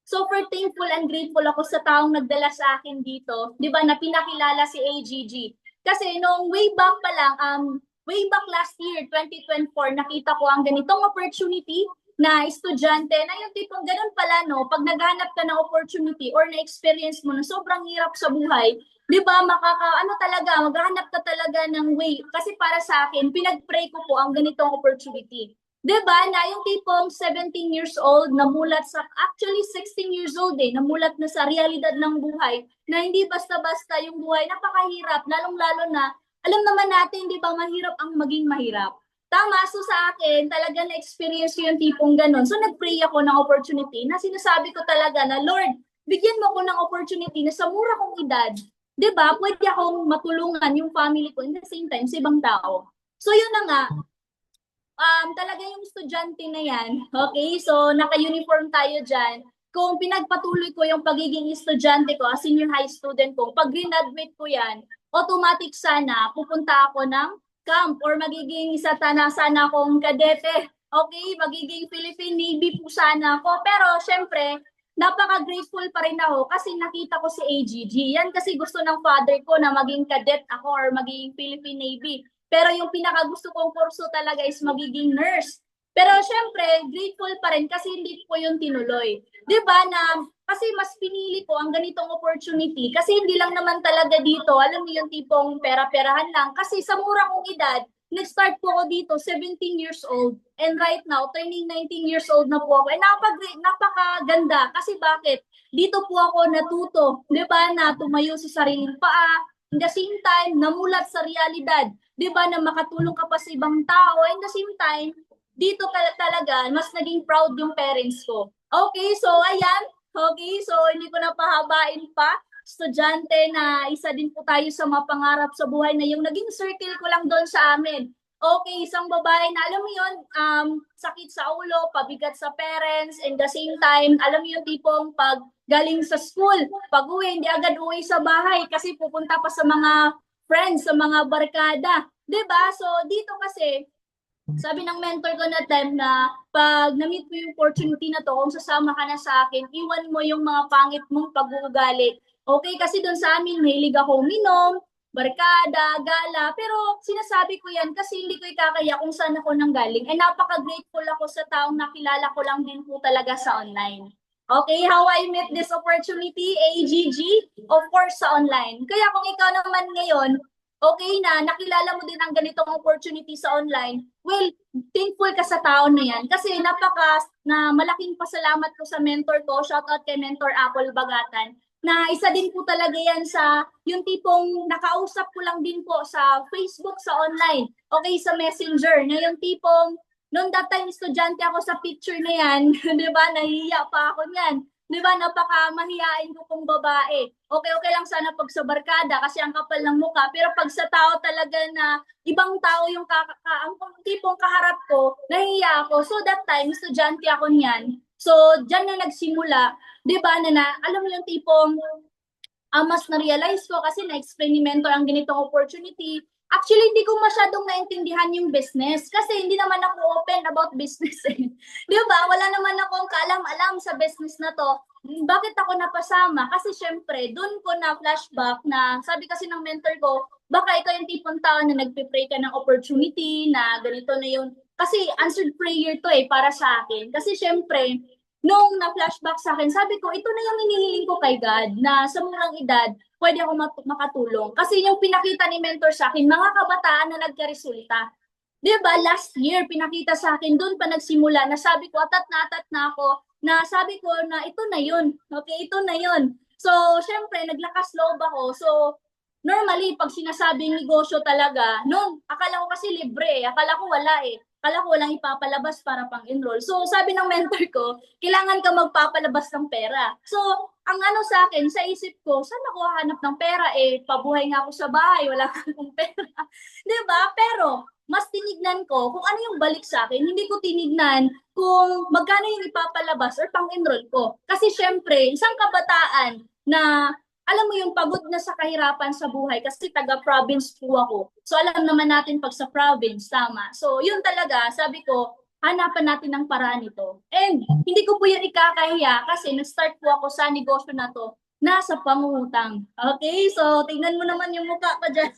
super thankful and grateful ako sa taong nagdala sa akin dito, di ba, na pinakilala si AGG. Kasi nung way back pa lang, way back last year, 2024, nakita ko ang ganitong opportunity na estudyante, na yung tipong ganun pala, no, pag naghanap ka ng opportunity or na-experience mo na sobrang hirap sa buhay, di ba, maghahanap ka talaga ng way. Kasi para sa akin, pinag-pray ko po ang ganitong opportunity. Di ba, na yung tipong 17 years old, namulat sa, actually 16 years old namulat na sa realidad ng buhay, na hindi basta-basta yung buhay, napakahirap, lalong-lalo na, alam naman natin, di ba, mahirap ang maging mahirap. Tama, so sa akin, talaga na-experience ko yung tipong ganun. So nag-pray ako ng opportunity na sinasabi ko talaga na, Lord, bigyan mo ko ng opportunity na sa mura kong edad, di ba, pwede akong matulungan yung family ko in the same time sa ibang tao. So yun na nga, talaga yung estudyante na yan, okay, so naka-uniform tayo dyan. Kung pinagpatuloy ko yung pagiging estudyante ko, senior high student ko, pag graduate ko yan, automatic sana pupunta ako ng camp or magiging isa sana akong kadete. Okay, magiging Philippine Navy po sana ako. Pero syempre, napaka-grateful pa rin ako kasi nakita ko si AGG. Yan kasi gusto ng father ko na maging cadet ako or magiging Philippine Navy. Pero yung pinaka-gusto kong kurso talaga is magiging nurse. Pero syempre, grateful pa rin kasi hindi ko yung tinuloy. 'Di ba na kasi mas pinili ko ang ganitong opportunity kasi hindi lang naman talaga dito, alam mo yung tipong pera-perahan lang. Kasi sa mura kong edad, nag-start po ako dito, 17 years old. And right now, turning 19 years old na po ako. And napakaganda. Kasi bakit? Dito po ako natuto, di ba, na tumayo sa sariling paa. In the same time, namulat sa realidad. Di ba, na makatulong ka pa sa ibang tao. In the same time, dito talaga, mas naging proud yung parents ko. Okay, so ayan. Okay, so hindi ko na pahabain pa. Estudyante na isa din po tayo sa mga pangarap sa buhay na yung naging circle ko lang doon sa amin. Okay, isang babae na alam mo yun, sakit sa ulo, pabigat sa parents, and the same time, alam mo yung tipong pag galing sa school, pag uwi, hindi agad uwi sa bahay kasi pupunta pa sa mga friends, sa mga barkada. 'Di ba? So dito kasi, sabi ng mentor ko na time na pag na-meet mo yung opportunity na to, kung sasama ka na sa akin, iwan mo yung mga pangit mong pag-uugali. Okay, kasi doon sa amin, mahilig ako uminom, barkada, gala, pero sinasabi ko yan kasi hindi ko ikakaya kung saan ako nanggaling. And napaka-grateful ako sa taong nakilala ko lang din po talaga sa online. Okay, how I met this opportunity, AGG, of course sa online. Kaya kung ikaw naman ngayon, okay na, nakilala mo din ang ganitong opportunity sa online, well, thankful ka sa tao na yan. Kasi na malaking pasalamat ko sa mentor ko, shoutout kay Mentor Apple Bagatan, na isa din po talaga yan sa yung tipong nakausap ko lang din po sa Facebook, sa online, okay, sa Messenger, na yung tipong, noong that time, estudyante ako sa picture na yan, di ba, nahihiya pa ako niyan. Di ba, napaka-mahihain ko kong babae. Okay lang sana pag sa barkada kasi ang kapal ng mukha. Pero pag sa tao talaga na ibang tao yung ang tipong kaharap ko, nahihiya ako. So that time, estudyante ako niyan. So, dyan na nagsimula. Di ba, alam mo yung tipong mas na-realize ko kasi na-explain ni mentor ang ganitong opportunity. Actually, hindi ko masyadong naintindihan yung business kasi hindi naman ako open about business eh. Di ba? Wala naman akong kaalam-alam sa business na to. Bakit ako napasama? Kasi syempre, doon ko na flashback na sabi kasi ng mentor ko, baka ikaw yung tipong tao na nagpipray ka ng opportunity na ganito na yun. Kasi answered prayer to para sa akin. Kasi syempre, nung na-flashback sa akin, sabi ko, ito na yung hinihiling ko kay God na sa murang edad, pwede ako makatulong. Kasi yung pinakita ni mentor sa akin, mga kabataan na nagkaresulta. Di ba, last year, pinakita sa akin, doon pa nagsimula, na sabi ko, atat na ako, na sabi ko na ito na yun. Okay, ito na yun. So, syempre, naglakas loob ako. So, normally, pag sinasabing negosyo talaga, noon, akala ko kasi libre, akala ko wala Akala ko walang ipapalabas para pang-enroll. So, sabi ng mentor ko, kailangan ka magpapalabas ng pera. So, ang ano sa akin, sa isip ko, saan ako hahanap ng pera? Pabuhay nga ako sa bahay, wala akong pera. Diba? Pero, mas tinignan ko kung ano yung balik sa akin. Hindi ko tinignan kung magkano yung ipapalabas or pang-enroll ko. Kasi syempre, isang kabataan na alam mo yung pagod na sa kahirapan sa buhay kasi taga-province po ako. So alam naman natin pag sa province, tama. So yun talaga, sabi ko, hanapan natin ng paraan ito. And hindi ko po yun ikakahiya kasi nag-start po ako sa negosyo na to nasa pangungutang. Okay, so tingnan mo naman yung mukha ko dyan.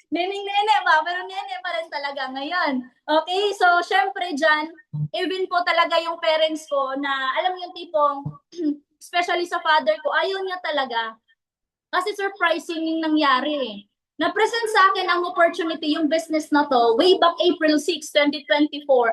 Nening-nene ba? Pero nene pa rin talaga ngayon. Okay, so syempre dyan, even po talaga yung parents ko na alam mo yung tipong, especially sa father ko, ayaw niya talaga. Kasi surprising yung nangyari Na-present sa akin ang opportunity, yung business na to, way back April 6, 2024.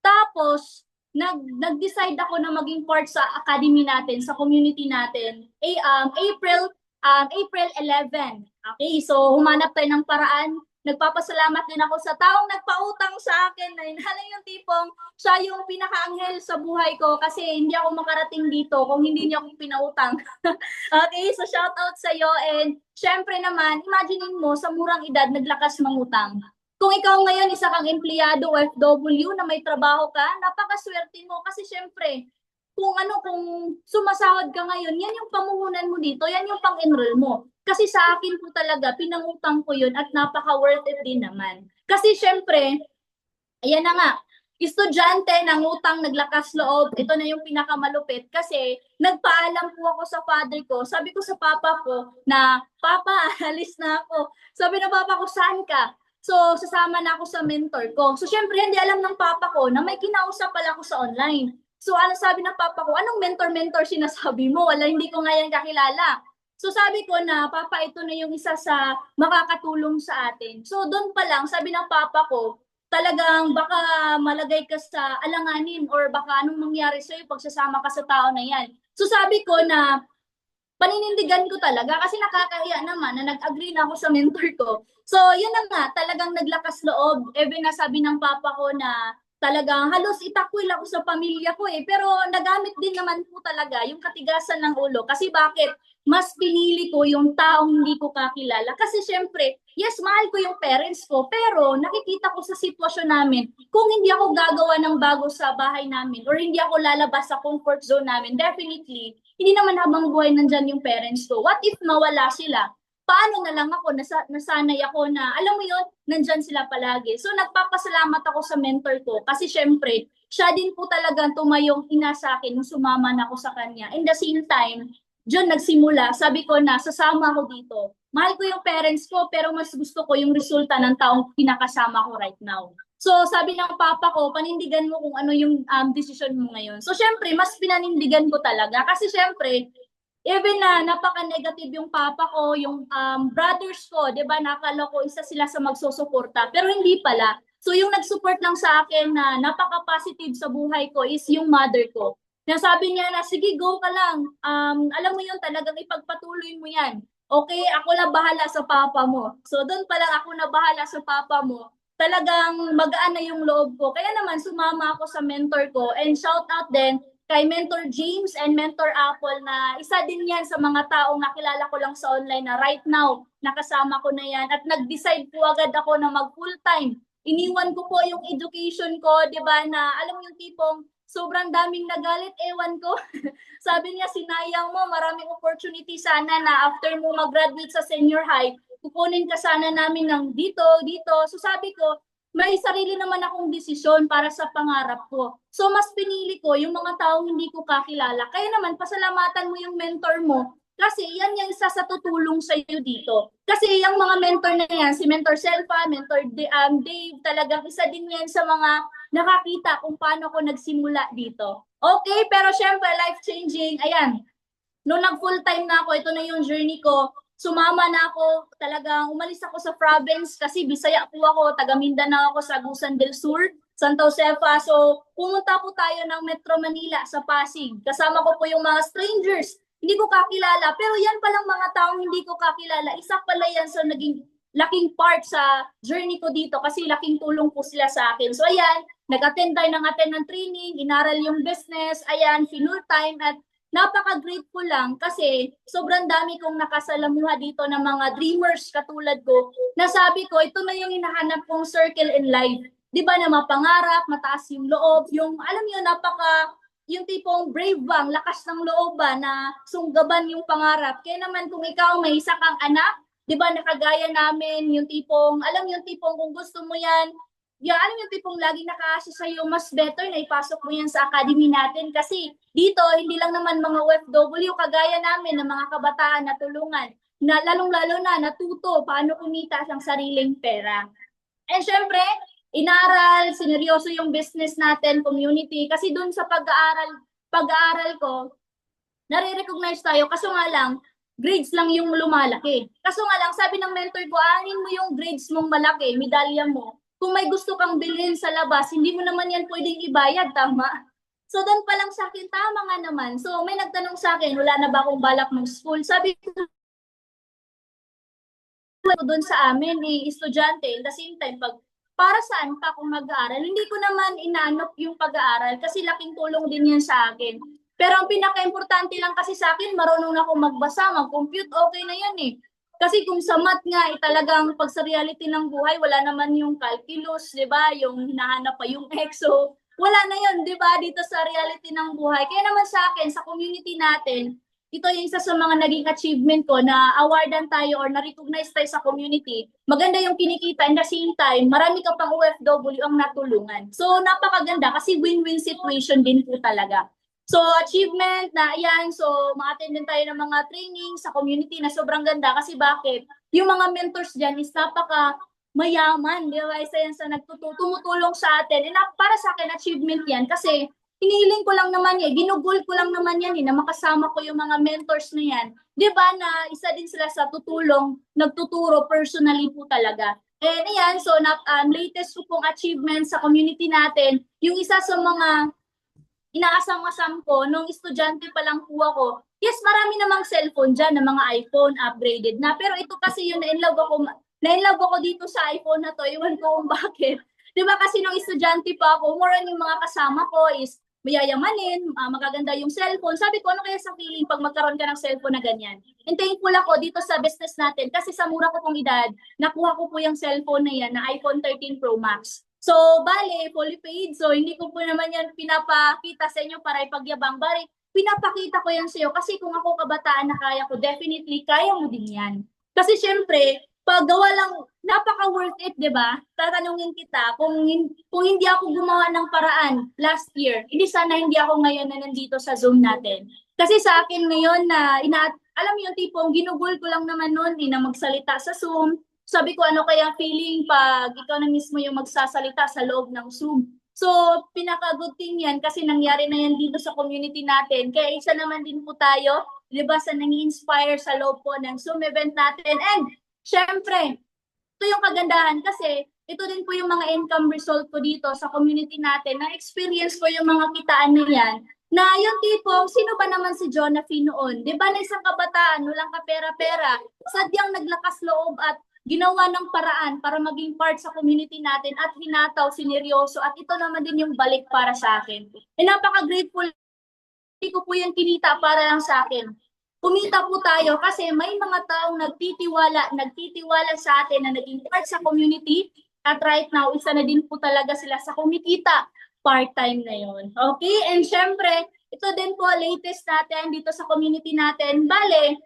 Tapos, nag-decide ako na maging part sa academy natin, sa community natin, April 11. Okay, so humanap tayo ng paraan. Nagpapasalamat din ako sa taong nagpautang sa akin na inalang yung tipong siya yung pinaka-anghel sa buhay ko kasi hindi ako makarating dito kung hindi niya ako pinautang. Okay, so shout out sa iyo and syempre naman, imaginein mo sa murang edad naglakas mangutang. Kung ikaw ngayon isa kang empleyado OFW na may trabaho ka, napakaswerte mo kasi syempre kung sumasahod ka ngayon, yan yung pamuhunan mo dito, yan yung pang-enroll mo. Kasi sa akin po talaga, pinangutang ko yun at napaka-worth it din naman. Kasi syempre, ayan na nga, estudyante, nangutang, naglakas loob, ito na yung pinakamalupit kasi nagpaalam po ako sa father ko, sabi ko sa papa ko na, Papa, alis na ako. Sabi ng papa ko, saan ka? So, sasama na ako sa mentor ko. So, syempre, hindi alam ng papa ko na may kinausap pala ako sa online. So, ano sabi ng papa ko, anong mentor-mentor sinasabi mo? Wala, hindi ko nga yan kakilala. So, sabi ko na, Papa, ito na yung isa sa makakatulong sa atin. So, doon pa lang, sabi ng papa ko, talagang baka malagay ka sa alanganin or baka anong mangyari sa'yo pag sasama ka sa tao na yan. So sabi ko na paninindigan ko talaga kasi nakakahiya naman na nag-agree na ako sa mentor ko. So yun na nga, talagang naglakas loob. Even na sabi ng papa ko na talagang halos itakwil ako sa pamilya ko eh. Pero nagamit din naman po talaga yung katigasan ng ulo. Kasi bakit? Mas pinili ko yung taong hindi ko kakilala. Kasi syempre, yes, mahal ko yung parents ko, pero nakikita ko sa sitwasyon namin, kung hindi ako gagawa ng bago sa bahay namin or hindi ako lalabas sa comfort zone namin, definitely, hindi naman habang buhay nandyan yung parents ko. What if mawala sila? Paano na lang ako, nasanay ako na, alam mo yun, nandyan sila palagi. So nagpapasalamat ako sa mentor ko kasi syempre, siya din po talagang tumayong ina sa akin nung sumama na ako sa kanya. In the same time, diyan nagsimula, sabi ko na sasama ako dito. Mahal ko yung parents ko pero mas gusto ko yung resulta ng taong kinakasama ko right now. So sabi ng papa ko, panindigan mo kung ano yung decision mo ngayon. So syempre, mas pinanindigan ko talaga kasi syempre, even na napaka-negative yung papa ko, yung brothers ko, 'di ba? Nakala ko isa sila sa magsusuporta, pero hindi pala. So yung nag-support lang sa akin na napaka-positive sa buhay ko is yung mother ko. Nasabi niya na, sige, go ka lang. Alam mo yun, talagang ipagpatuloy mo yan. Okay, ako na bahala sa papa mo. So doon pa lang ako na bahala sa papa mo. Talagang magaan na yung loob ko. Kaya naman sumama ako sa mentor ko and shout out din kay Mentor James and Mentor Apple na isa din yan sa mga taong nakilala ko lang sa online na right now nakasama ko na yan at nag-decide po agad ako na mag full-time. Iniwan ko po yung education ko, 'di ba, na alam mo yung tipong sobrang daming nagalit, ewan ko. Sabi niya, sinayang mo, maraming opportunity sana na after mo mag-graduate sa senior high, kukunin ka sana namin ng dito, dito. So sabi ko, may sarili naman akong desisyon para sa pangarap ko. So mas pinili ko yung mga taong hindi ko kakilala. Kaya naman, pasalamatan mo yung mentor mo kasi yan yung isa sa tutulong sa iyo dito. Kasi yung mga mentor na yan, si Mentor Selfa, Mentor Dave, talagang isa din yan sa mga nakakita kung paano ko nagsimula dito. Okay, pero syempre life-changing. Ayan, nung nag-full-time na ako, ito na yung journey ko. Sumama na ako, talagang umalis ako sa province kasi Bisaya po ako, taga Mindanao ako sa Agusan del Sur, Santa Josefa. So, pumunta po tayo ng Metro Manila sa Pasig. Kasama ko po yung mga strangers. Hindi ko kakilala, pero yan palang mga taong hindi ko kakilala. Isa pala yan sa naging laking part sa journey ko dito kasi laking tulong po sila sa akin. So ayan, nag-attend tayo ng training, inaral yung business, ayan, full time at napaka-grateful lang kasi sobrang dami kong nakasalamuha dito ng mga dreamers katulad ko na sabi ko, ito na yung hinahanap kong circle in life. Di ba na mapangarap, mataas yung loob, yung alam niyo yung tipong brave bang, lakas ng loob ba na sunggaban yung pangarap. Kaya naman kung ikaw may isa kang anak, di ba nakagaya namin, yung tipong, alam yung tipong kung gusto mo yan, alam yung tipong lagi nakaasa sa'yo, mas better na ipasok mo yan sa academy natin kasi dito, hindi lang naman mga OFW, kagaya namin ng mga kabataan na tulungan, na lalong-lalo na natuto paano kumita ng sariling pera. And syempre, inaral, sineryoso yung business natin, community, kasi doon sa pag-aaral ko, nare-recognize tayo, kaso nga lang, grades lang yung lumalaki. Kaso nga lang, sabi ng mentor ko, anin mo yung grades mong malaki, medalya mo. Kung may gusto kang bilhin sa labas, hindi mo naman yan pwedeng ibayad, tama? So doon pa lang sa akin, tama nga naman. So may nagtanong sa akin, wala na ba akong balak ng school? Sabi ko, doon sa amin, estudyante, at the same time, para saan pa kung mag-aaral? Hindi ko naman inanok yung pag-aaral kasi laking tulong din yan sa akin. Pero ang pinaka-importante lang kasi sa akin, marunong na akong magbasa, mag-compute, okay na yan eh. Kasi kung sa math nga, talagang pag sa reality ng buhay, wala naman yung calculus, di ba? Yung hinahanap pa yung X. So, wala na yun, di ba? Dito sa reality ng buhay. Kaya naman sa akin, sa community natin, ito yung isa sa mga naging achievement ko na awardan tayo or na-recognize tayo sa community. Maganda yung kinikita and the same time, marami ka pang OFW ang natulungan. So, napakaganda kasi win-win situation din po talaga. So, achievement na yan. So, ma-attend din tayo ng mga training sa community na sobrang ganda. Kasi bakit? Yung mga mentors dyan is napaka mayaman. Di ba? Isa yan sa tumutulong sa atin. And para sa akin, achievement yan. Kasi hinihiling ko lang naman yan, ginugol ko lang naman yan na makasama ko yung mga mentors na yan. Di ba na isa din sila sa tutulong, nagtuturo personally po talaga. And ayan, so latest ko pong achievement sa community natin, yung isa sa mga inaasam-asam ko, nung estudyante pa lang po ako, yes, marami namang cellphone dyan, na mga iPhone upgraded na. Pero ito kasi yung na-inlove ako dito sa iPhone na to, iwan ko kung bakit. Di ba kasi nung estudyante pa ako, more on yung mga kasama ko is mayayamanin, magaganda yung cellphone. Sabi ko, ano kaya sa feeling pag magkaroon ka ng cellphone na ganyan? And thankful ako dito sa business natin kasi sa mura ko pong edad, nakuha ko po yung cellphone na yan na iPhone 13 Pro Max. So, bale, fully paid. So, hindi ko po naman yan pinapakita sa inyo para ipagyabang. Bale, pinapakita ko yan sa iyo kasi kung ako kabataan na kaya ko, definitely kaya mo din yan. Kasi syempre, pag gawa lang, napaka worth it, di ba? Tatanungin kita, kung hindi ako gumawa ng paraan last year, hindi ako ngayon na nandito sa Zoom natin. Kasi sa akin ngayon na, alam mo yung tipong ginugol ko lang naman noon, na magsalita sa Zoom. Sabi ko, ano kaya feeling pag ikaw na mismo yung magsasalita sa loob ng Zoom. So, pinaka-good thing yan kasi nangyari na yan dito sa community natin. Kaya isa naman din po tayo, di ba, sa nang-inspire sa loob po ng Zoom event natin. And syempre, ito yung kagandahan kasi ito din po yung mga income result ko dito sa community natin. Na-experience ko yung mga kitaan na yan na yung tipong, sino ba naman si Jonathan noon? Di ba na isang kabataan, walang kapera-pera, sadyang naglakas loob at ginawa ng paraan para maging part sa community natin at hinataw, sineryoso at ito naman din yung balik para sa akin. E napaka-grateful, hindi ko po yan kinita para lang sa akin. Kumita po tayo kasi may mga taong nagtitiwala sa atin na naging part sa community at right now, isa na din po talaga sila sa kumikita part-time na yon. Okay? And syempre, ito din po latest natin dito sa community natin. Bale,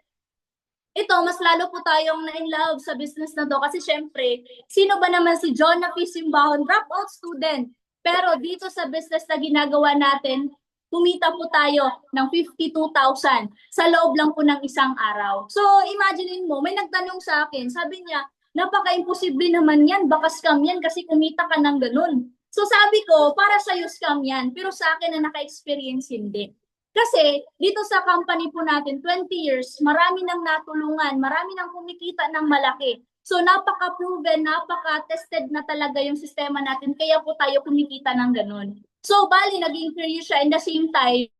ito, mas lalo po tayong na-in-love sa business na to kasi syempre, sino ba naman si Jonathan Simbahon, dropout student. Pero dito sa business na ginagawa natin, kumita po tayo ng 52,000 sa loob lang po ng isang araw. So, imaginein mo, may nagtanong sa akin, sabi niya, napaka-imposible naman yan, baka scam yan kasi kumita ka ng ganun. So, sabi ko, para sa'yo scam yan, pero sa akin na naka-experience hindi. Kasi dito sa company po natin, 20 years, marami nang natulungan, marami nang kumikita ng malaki. So napaka-proven, napaka-tested na talaga yung sistema natin, kaya po tayo kumikita ng ganun. So bali, naging curious siya, in the same time,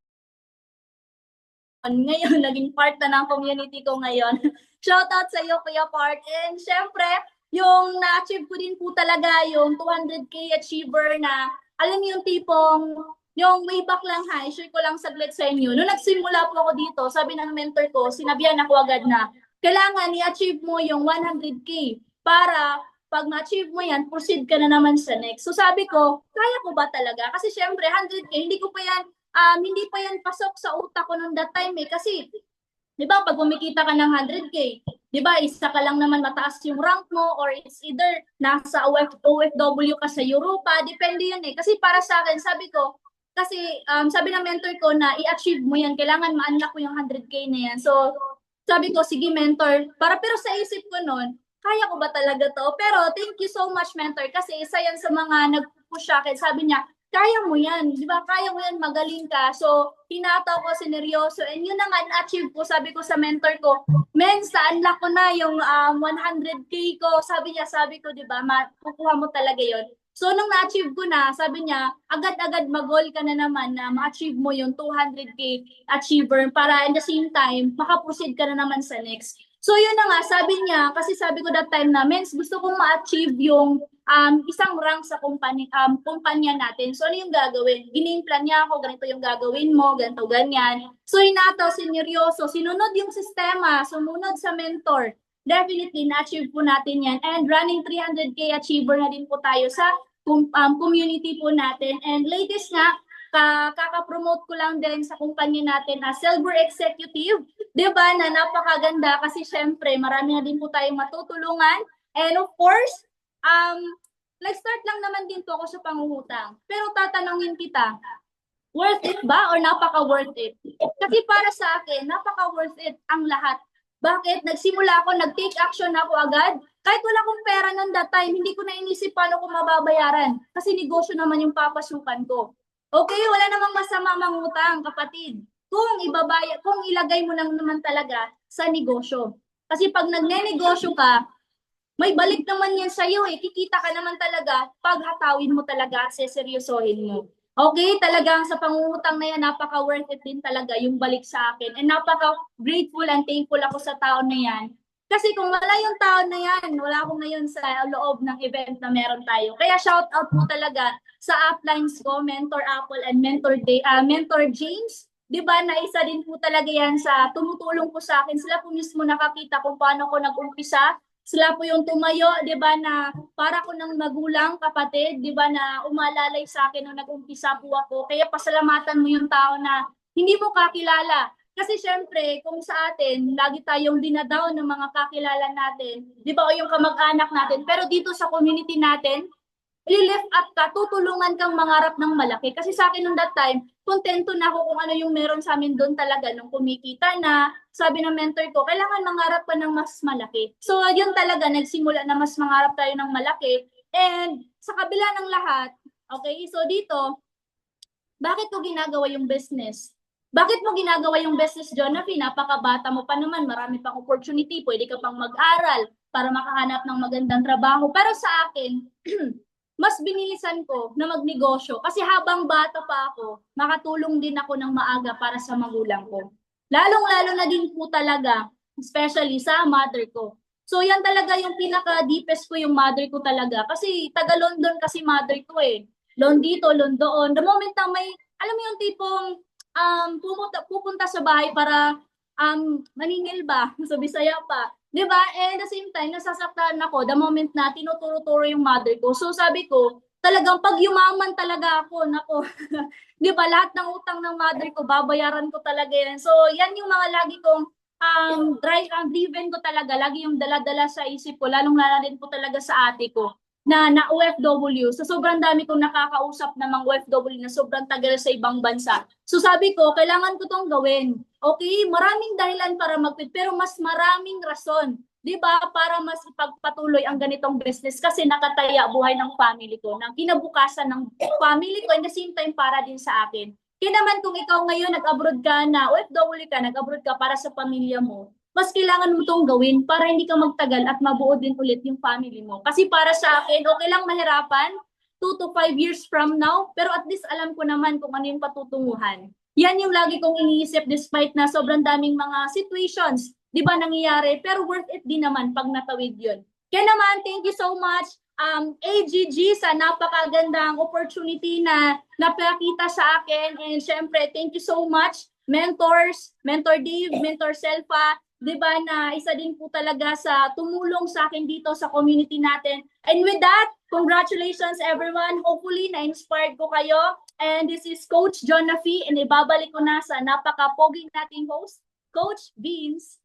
ngayon, naging part na ng community ko ngayon. Shoutout sa iyo, Kuya Part. And syempre, yung na-achieve ko din po talaga yung 200K achiever na, alam niyo yung tipong, yung way back lang ha, share ko lang saglit sa inyo. Nung nagsimula po ako dito, sabi ng mentor ko, sinabihan ako agad na, kailangan i-achieve mo yung 100K para pag ma-achieve mo yan, proceed ka na naman sa next. So sabi ko, kaya ko ba talaga? Kasi syempre, 100K, hindi pa yan pasok sa utak ko nung that time kasi, di ba, pag kumikita ka ng 100K, di ba, isa ka lang naman mataas yung rank mo or it's either nasa OFW ka sa Europa, depende yun eh. Kasi para sa akin, sabi ko, kasi sabi ng mentor ko na i-achieve mo yan, kailangan ma-unlock mo yung 100K na yan. So, sabi ko, sige mentor, pero sa isip ko noon, kaya ko ba talaga to? Pero thank you so much mentor kasi isa yan sa mga nag-push sa akin. Sabi niya, kaya mo yan, di ba? Kaya mo yan, magaling ka. So, hinataw ko, sineryoso. And yun na nga, na-achieve ko, sabi ko sa mentor ko, sa unlock ko na yung 100K ko. Sabi ko, di ba, makukuha mo talaga yon. So, nung na-achieve ko na, sabi niya, agad-agad mag-goal ka na naman na ma-achieve mo yung 200K achiever para in the same time, makaproceed ka na naman sa next. So, yun na nga, sabi niya, kasi sabi ko that time na, gusto kong ma-achieve yung isang rank sa kumpanya natin. So, ano yung gagawin? Ginimplan niya ako, ganito yung gagawin mo, ganito, ganyan. So, hinataw, sineryoso, sinunod yung sistema, sumunod sa mentor. Definitely, na-achieve po natin yan. And running 300K achiever na din po tayo sa community po natin. And latest nga, kaka-promote ko lang din sa kumpanya natin na Silver Executive, 'di ba? Na napakaganda kasi syempre marami na din po tayong matutulungan. And of course, nag-start lang naman din po ako sa pangungutang. Pero tatanungin kita, worth it ba or napaka-worth it? Kasi para sa akin, napaka-worth it ang lahat. Bakit? Nagsimula ako, nag-take action ako agad. Kahit wala akong pera noon that time, hindi ko na inisip paano ko mababayaran. Kasi negosyo naman yung papasukan ko. Okay, wala namang masama mangutang, kapatid. Kung ilagay mo lang naman talaga sa negosyo. Kasi pag nagne-negosyo ka, may balik naman yan sa'yo eh. Kikita ka naman talaga pag hatawin mo talaga at seseryosohin mo. Okay, talagang sa pangungutang na yan, napaka-worth it din talaga yung balik sa akin. And napaka-grateful and thankful ako sa tao na yan. Kasi kung wala yung tao na yan, wala akong ngayon sa loob ng event na meron tayo. Kaya shout out po talaga sa uplines ko, Mentor Apple and Mentor James. 'Di ba na isa din po talaga yan sa tumutulong po sa akin. Sila po mismo nakakita kung paano ko nag-umpisa. Sila po yung tumayo, 'di ba, na para ko ng magulang, kapatid, 'di ba, na umalalay sa akin nung nag-umpisa po ako. Kaya pasalamatan mo yung tao na hindi mo kakilala. Kasi syempre, kung sa atin, lagi tayong dinadown ng mga kakilala natin, 'di ba, o yung kamag-anak natin. Pero dito sa community natin, i-lift up ka, tutulungan kang mangarap ng malaki. Kasi sa akin nung that time, kontento na ako kung ano yung meron sa amin doon talaga nung kumikita na. Sabi ng mentor ko, kailangan mangarap ka ng mas malaki. So yun talaga, nagsimula na mas mangarap tayo ng malaki. And sa kabila ng lahat, okay, so dito, bakit ko ginagawa yung business? Bakit mo ginagawa yung business, Jonafi? Napakabata mo pa naman, marami pang opportunity, pwede ka pang mag-aral para makahanap ng magandang trabaho. Pero sa akin, mas binilisan ko na magnegosyo kasi habang bata pa ako, makatulong din ako ng maaga para sa magulang ko. Lalong-lalo na din po talaga, especially sa mother ko. So yan talaga yung pinaka-deepest ko yung mother ko talaga. Kasi taga London kasi mother ko eh. Loan dito, loan doon. The moment na may, alam mo yung tipong pupunta sa bahay para maningil ba, sa Bisaya pa. 'Di ba? And at the same time, nasasaktan ako the moment na tinuturo-turo yung mother ko. So sabi ko, talagang pag yumaman talaga ako, nako. 'Di ba? Lahat ng utang ng mother ko, babayaran ko talaga yan. So yan yung mga lagi kong driven ko talaga. Lagi yung dala-dala sa isip ko, lalong-lala din po talaga sa ate ko na OFW. So sobrang dami kong nakakausap ng mga OFW na sobrang tagal sa ibang bansa. So sabi ko, kailangan ko tong gawin. Okay, maraming dahilan para mag-quit, pero mas maraming rason, 'di ba, para mas ipagpatuloy ang ganitong business kasi nakataya buhay ng family ko, ng kinabukasan ng family ko, and the same time para din sa akin. Kaya naman kung ikaw ngayon nag-abroad ka na, OFW ka, nag-abroad ka para sa pamilya mo, mas kailangan mo itong gawin para hindi ka magtagal at mabuo din ulit yung family mo. Kasi para sa akin, okay lang mahirapan, 2 to 5 years from now, pero at least alam ko naman kung ano yung patutunguhan. Yan yung lagi kong iniisip despite na sobrang daming mga situations, di ba, nangyayari, pero worth it din naman pag natawid yun. Kaya naman, thank you so much, AGG, sa napakagandang opportunity na napakita sa akin. And syempre, thank you so much, mentors, Mentor Dave, Mentor Selfa, di ba, na isa din po talaga sa tumulong sa akin dito sa community natin. And with that, congratulations everyone. Hopefully, na-inspired ko kayo. And this is Coach Jonafi, and ibabalik ko na sa napaka-poging nating host, Coach Vince.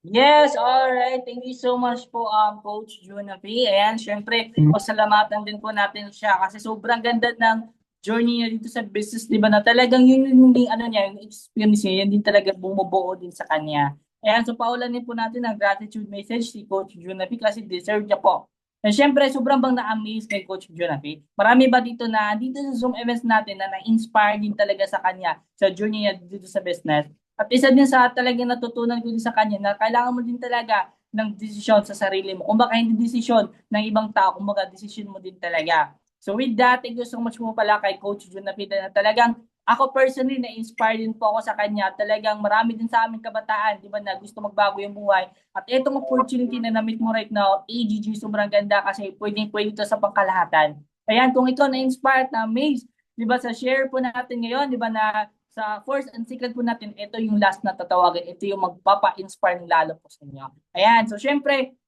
Yes, alright. Thank you so much po, Coach Jonafi. Ayan, syempre, pasalamatan din po natin siya kasi sobrang ganda ng journey niya dito sa business, di ba, na talagang yun yung ano niya, yung experience niya, yan din talaga bumubuo din sa kanya. Ayan, so paulanin po natin ang gratitude message si Coach Jonafi kasi deserve niya po. And syempre, sobrang bang na-amaze kay Coach Jonafi. Marami ba dito na, dito sa Zoom events natin na na-inspire din talaga sa kanya, sa journey niya dito sa business. At isa din sa talagang natutunan ko din sa kanya na kailangan mo din talaga ng desisyon sa sarili mo. Kung baka hindi desisyon ng ibang tao, kung baka desisyon mo din talaga. So with that, thank you so much mo pala kay Coach Jonafi na talagang ako personally na-inspire din po ako sa kanya. Talagang marami din sa aming kabataan, di ba, na gusto magbago yung buhay. At itong opportunity na na-meet mo right now, AGG, sobrang ganda kasi pwede ito sa pangkalahatan. Ayan, kung ikaw na-inspired, na-amazed, di ba, sa share po natin ngayon, di ba, na sa first and second po natin, ito yung last na tatawagin. Ito yung magpapa-inspire lalo po sa inyo. Ayan, so syempre,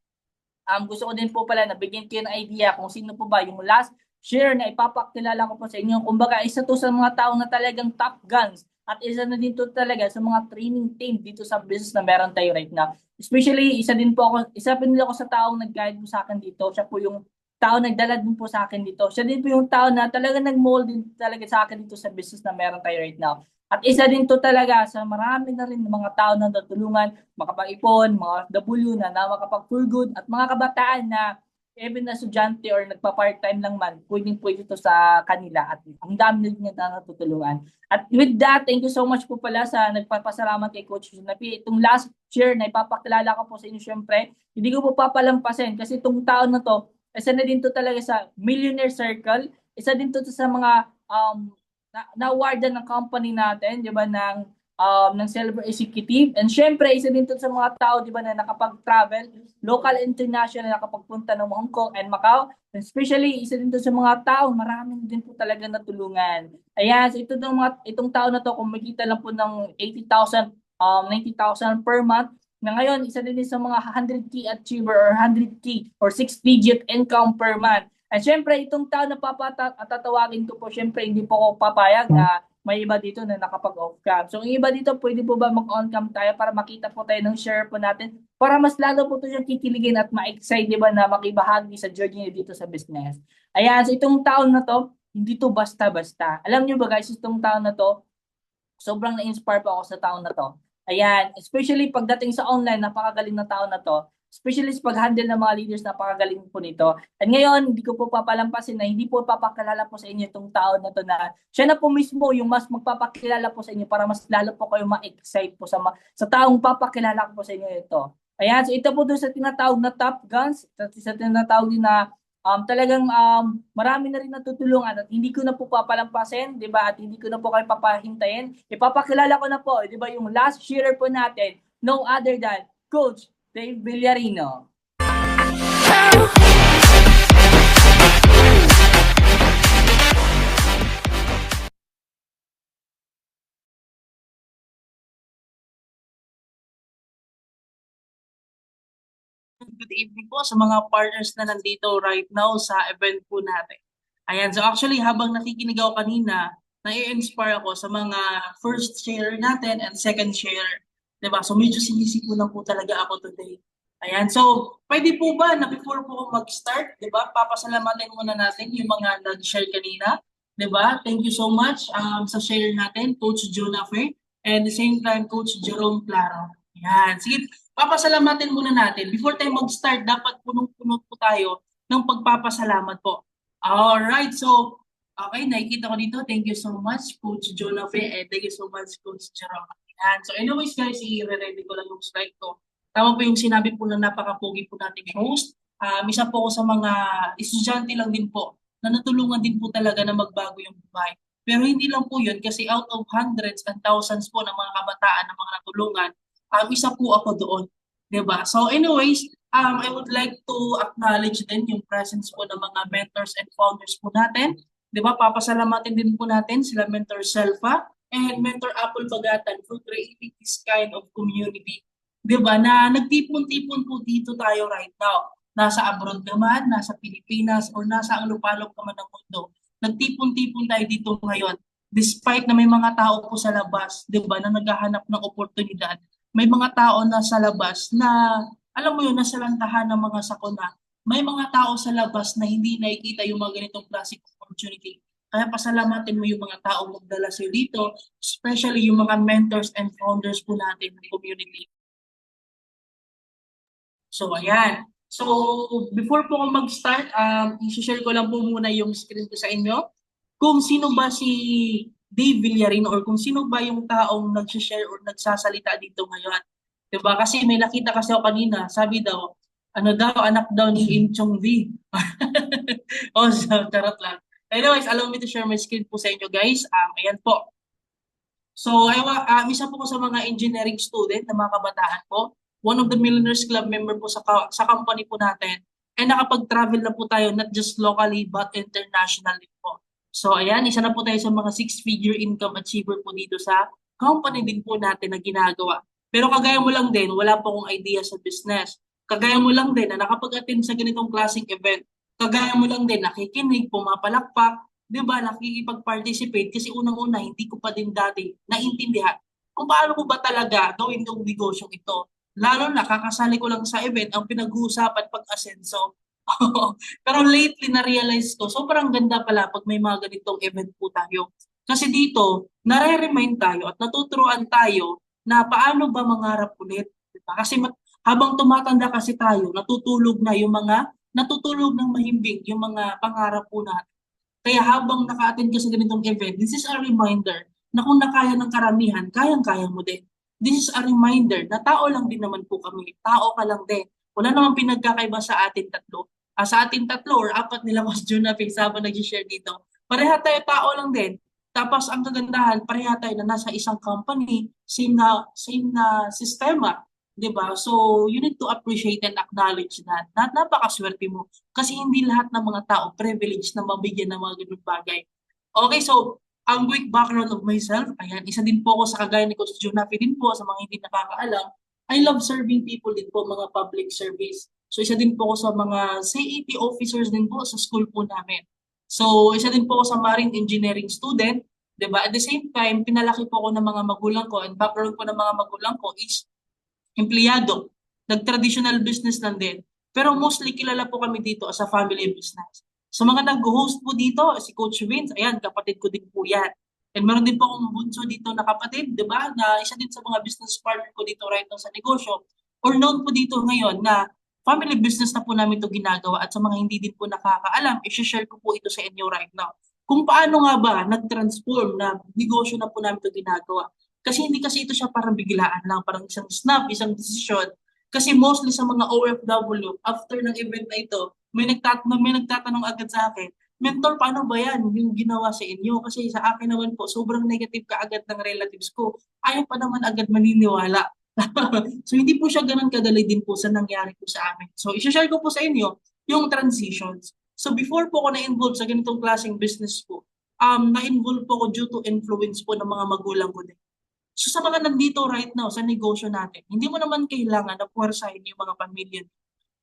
gusto ko din po pala na bigyan kayo ng idea kung sino po ba yung last share na ipapakilala ko po sa inyo. Kumbaga, isa to sa mga tao na talagang top guns at isa na din to talaga sa mga training team dito sa business na meron tayo right now. Especially, isa din ako sa taong nag-guide po sa akin dito. Siya po yung tao nagdala din po sa akin dito. Siya din po yung tao na talaga nag-mold din talaga sa akin dito sa business na meron tayo right now. At isa din to talaga sa marami na rin mga tao na natulungan, makapag-ipon, mga W na makapag-for good, at mga kabataan na even na estudyante or nagpa-part-time lang man, pwedeng-pwede to sa kanila at ang dami din na natutulungan. At with that, thank you so much po pala sa nagpapasalamat kay Coach Junapi. Itong last share na ipapakilala ko po sa inyo, syempre, hindi ko po papalampasin kasi itong tao na to, isa na din to talaga sa Millionaire Circle, isa din to sa mga na-awardan ng company natin, di ba, ng Silver Executive. And syempre, isa din to sa mga tao, di ba, na nakapag-travel, local, international, nakapagpunta ng Hong Kong and Macau. And especially, isa din to sa mga tao, maraming din po talaga natulungan. Ayan, so itong tao na to, kung makita lang po ng 80,000, 90,000 per month, na ngayon, isa din sa mga 100K achiever or 100K or 6-digit income per month. At syempre, itong tao na tatawagin ko po, syempre, hindi po ako papayag na may iba dito na nakapag-off cam. So, yung iba dito, pwede po ba mag-on cam tayo para makita po tayo ng share po natin para mas lalo po ito yung kikiligin at ma-excite, di ba, na makibahagi sa journey niyo dito sa business. Ayan, so itong taon na to, hindi to basta-basta. Alam niyo ba guys, itong taon na to, sobrang na-inspire po ako sa taon na to. Ayan, especially pagdating sa online, napakagaling na tao na to. Especially sa pag-handle ng mga leaders, napakagaling po nito. At ngayon, hindi ko po papalampasin na hindi po papakilala po sa inyo itong tao na to na siya na po mismo yung mas magpapakilala po sa inyo para mas lalo po kayo ma-excite po sa taong papakilala ko po sa inyo ito. Ayan, so ito po doon sa tinatawag na Top Guns, sa tinatawag din na talagang marami na rin natutulungan at hindi ko na po papalampasin, di ba? At hindi ko na po kayo papahintayin. Ipapakilala ko na po, di ba, yung last sharer po natin, no other than Coach Dave Villarino. Good evening po sa mga partners na nandito right now sa event po natin. Ayan, so actually habang nakikinig ako kanina, nai-inspire ako sa mga first share natin and second share. Diba? So medyo sinisipo lang po talaga ako today. Ayan, so pwede po ba na before po ako mag-start, diba, papasalamatin muna natin yung mga nag-share kanina. Diba? Thank you so much sa share natin, Coach Jonafer, and the same time, Coach Jerome Claro. Ayan, sige, papasalamatin muna natin. Before tayo mag-start, dapat punong-puno po tayo ng pagpapasalamat po. Alright, so, okay, nakikita ko dito. Thank you so much, Coach Jonafer, and thank you so much, Coach Jerome. Ayan, so anyways guys, i-ready ko lang yung slide ko. Tama po yung sinabi po na napaka-pogi po nating host. Isa po ako sa mga estudyante lang din po na natulungan din po talaga na magbago yung buhay. Pero hindi lang po yun kasi out of hundreds and thousands po ng mga kabataan na mga natulungan, isa po ako doon. Diba? So anyways, I would like to acknowledge din yung presence po ng mga mentors and founders po natin. Diba? Papasalamatin din po natin sila Mentor Selfa and Mentor Apple Bagatan for creating this kind of community. Diba? Na nagtipon-tipon po dito tayo right now. Nasa abroad ka man, nasa Pilipinas, or nasa ang lupalop ka man ng mundo. Nagtipon-tipon tayo dito ngayon. Despite na may mga tao po sa labas, diba, na naghahanap ng oportunidad, may mga tao na sa labas na, alam mo yun, nasa lantahan ng mga sakuna. May mga tao sa labas na hindi nakikita yung mga ganitong classic opportunity. Kaya pasalamatin mo yung mga tao magdala sa'yo dito, especially yung mga mentors and founders po natin ng community. So, ayan. So, before po ako mag-start, i-share ko lang po muna yung screen ko sa inyo. Kung sino ba si Dave Villarino or kung sino ba yung taong nag-share or nagsasalita dito ngayon. Diba? Kasi may nakita kasi ako kanina, sabi daw, ano daw, anak daw ni Im Chong V. Oh, so, charot lang. Anyways, allow me to share my screen po sa inyo guys. Ayan po. So, isa po ko sa mga engineering student na mga kabataan po. One of the Millionaires Club member po sa company po natin. And nakapag-travel na po tayo not just locally but internationally po. So ayan, isa na po tayo sa mga six-figure income achiever po dito sa company din po natin na ginagawa. Pero kagaya mo lang din, wala po akong idea sa business. Kagaya mo lang din na nakapag-attend sa ganitong klaseng event. Kagaya mo lang din, nakikinig, pumapalakpak, di ba, nakikipag-participate kasi unang-una, hindi ko pa din dati naintindihan kung paano ko ba talaga gawin yung negosyong ito. Lalo na, kakasali ko lang sa event, ang pinag-uusapan pag-asenso. Pero lately, na-realize ko, sobrang ganda pala pag may mga ganitong event po tayo. Kasi dito, nare-remind tayo at natuturuan tayo na paano ba mangarap ulit. Diba? Kasi habang tumatanda kasi tayo, natutulog ng mahimbing yung mga pangarap po natin. Kaya habang naka-attend ka sa ganitong event, this is a reminder na kung nakaya ng karamihan, kayang-kaya mo din. This is a reminder na tao lang din naman po kami. Tao ka lang din. Wala namang pinagkakaiba sa atin tatlo. Sa atin tatlo or apat nila Mas Juna Fix habang nag-share dito. Pareha tayo tao lang din. Tapos ang kagandahan, pareha tayo na nasa isang company, same na sistema. 'Di ba? So, you need to appreciate and acknowledge that. Napakaswerte mo. Kasi hindi lahat ng mga tao privileged na mabigyan ng mga ganung bagay. Okay, so, ang quick background of myself, ayan, isa din po ako sa kagaya ni Coach Junafi din po, sa mga hindi nakakaalam. I love serving people din po, mga public service. So, isa din po ako sa mga CAT officers din po sa school po namin. So, isa din po ako sa marine engineering student. 'Di ba? At the same time, pinalaki po ako ng mga magulang ko and background po ng mga magulang ko is empleyado. Nag-traditional business lang din. Pero mostly kilala po kami dito as a family business. Sa mga nag-host po dito, si Coach Vince, ayan, kapatid ko din po yan. And meron din po akong bunso dito na kapatid, di ba? Na isa din sa mga business partner ko dito right now sa negosyo. Or known po dito ngayon na family business na po namin ito ginagawa. At sa mga hindi din po nakakaalam, i-share ko po ito sa inyo right now. Kung paano nga ba nag-transform na negosyo na po namin ito ginagawa. Kasi hindi kasi ito siya parang biglaan lang, parang isang snap, isang decision. Kasi mostly sa mga OFW, after ng event na ito, may nagtatanong agad sa akin, Mentor, paano ba yan yung ginawa sa inyo? Kasi sa akin naman po, sobrang negative ka agad ng relatives ko. Ayaw pa naman agad maniniwala. So hindi po siya ganun kadali din po sa nangyari po sa amin. So i-share ko po sa inyo yung transitions. So before po ako na-involve sa ganitong klaseng business po, na-involve po ako due to influence po ng mga magulang ko din. So sa mga nandito right now sa negosyo natin, hindi mo naman kailangan na puwersahin yung mga pamilya.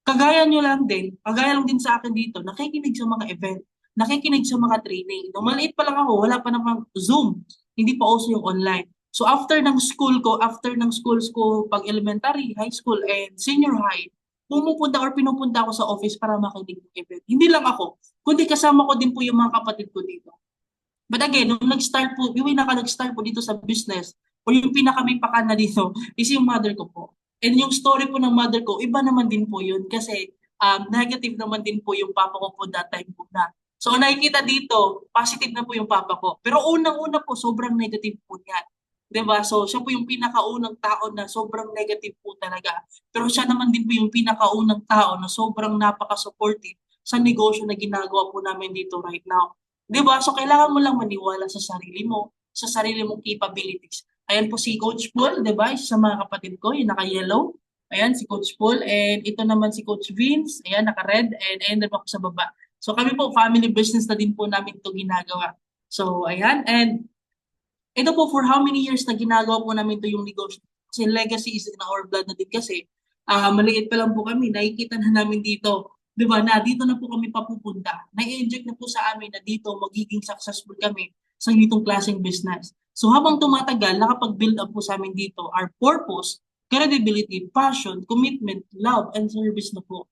Kagaya lang din sa akin dito, nakikinig sa mga event, nakikinig sa mga training. Nung maliit pa lang ako, wala pa namang Zoom, hindi pa uso yung online. So after ng schools ko, pag elementary, high school, and senior high, pinupunta ako sa office para makinig ng event. Hindi lang ako, kundi kasama ko din po yung mga kapatid ko dito. But again, nung nag-start po dito sa business, o yung pinaka may pakana dito, is yung mother ko po. And yung story po ng mother ko, iba naman din po yun kasi negative naman din po yung papa ko po that time po na. So nakikita dito, positive na po yung papa ko. Pero unang-una po, sobrang negative po niyan. 'Di ba? So siya po yung pinakaunang tao na sobrang negative po talaga. Pero siya naman din po yung pinakaunang tao na sobrang napaka-supportive sa negosyo na ginagawa po namin dito right now. 'Di ba? So kailangan mo lang maniwala sa sarili mo, sa sarili mong capabilities. Ayan po si Coach Paul, 'di ba? Isa sa mga kapatid ko, yung naka-yellow. Ayan si Coach Paul and ito naman si Coach Vince, ayan naka-red and ayan din ako sa baba. So kami po family business na din po namin 'to ginagawa. So ayan and ito po for how many years na ginagawa po namin 'to yung negosyo. Kasi legacy is in our blood na din kasi maliit pa lang po kami, nakikita na namin dito. 'Di ba? Na dito na po kami papupunta. Na-inject na po sa amin na dito magiging successful kami sa ganitong klaseng business. So habang tumatagal, nakapag-build up po sa amin dito our purpose, credibility, passion, commitment, love, and service na po.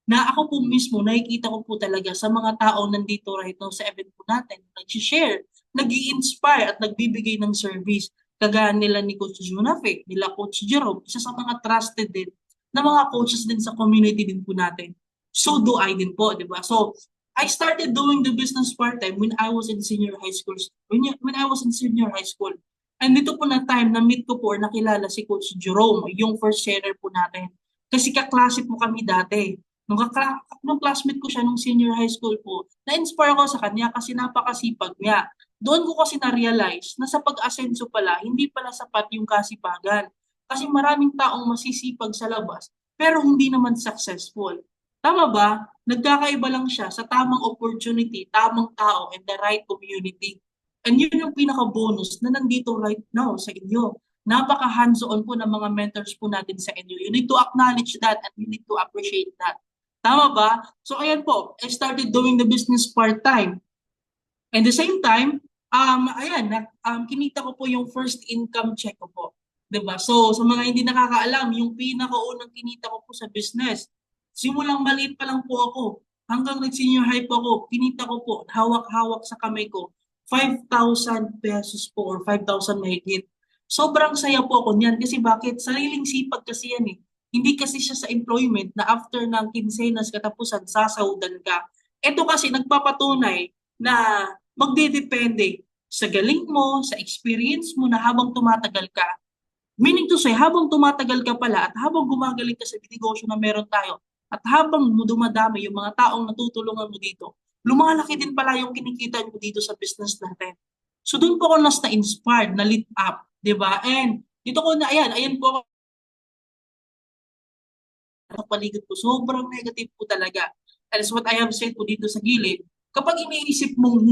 Na ako po mismo, nakikita ko po talaga sa mga tao nandito right now sa event po natin, nag-share, nag-i-inspire at nagbibigay ng service. Kagaya nila ni Coach Junafe, nila Coach Jerome, isa sa mga trusted din na mga coaches din sa community din po natin. So do I din po, di ba? So, I started doing the business part-time when I was in senior high school. When I was in senior high school. And dito po na time na meet ko po or nakilala si Coach Jerome, yung first sharer po natin. Kasi kaklase po kami dati. Nung classmate ko siya nung senior high school po, na-inspire ko sa kanya kasi napakasipag niya. Doon ko kasi na-realize na sa pag-asenso pala, hindi pala sapat yung kasipagan. Kasi maraming taong masisipag sa labas, pero hindi naman successful. Tama ba? nagkakaiba lang siya sa tamang opportunity, tamang tao, and the right community. And yun yung pinaka-bonus na nandito right now sa inyo. Napaka hands-on po ng mga mentors po natin sa inyo. You need to acknowledge that and you need to appreciate that. Tama ba? So ayan po, I started doing the business part-time. And the same time, ayan, kinita ko po yung first income check ko po. 'Di ba? So, sa mga hindi nakakaalam, yung pinakaunang kinita ko po sa business, simulang maliit pa lang po ako, hanggang nag-senior high po ako, kinita ko po, hawak-hawak sa kamay ko, 5,000 pesos po or 5,000 mahigit. Sobrang saya po ako niyan kasi bakit? Sariling sipag kasi yan eh. Hindi kasi siya sa employment na after ng kinsenas katapusan, sasahudan ka. Ito kasi nagpapatunay na magdedepende sa galing mo, sa experience mo na habang tumatagal ka. Meaning to say, habang tumatagal ka pala at habang gumagaling ka sa negosyo na meron tayo at habang dumadami yung mga taong natutulungan mo dito, lumalaki din pala yung kinikita mo dito sa business natin. So doon po ako nas na-inspired, na lit up, di ba? And dito ko na, ayan po ako sa paligid ko, sobrang negative po talaga. That is what I have said po dito sa gilid. Kapag iniisip mong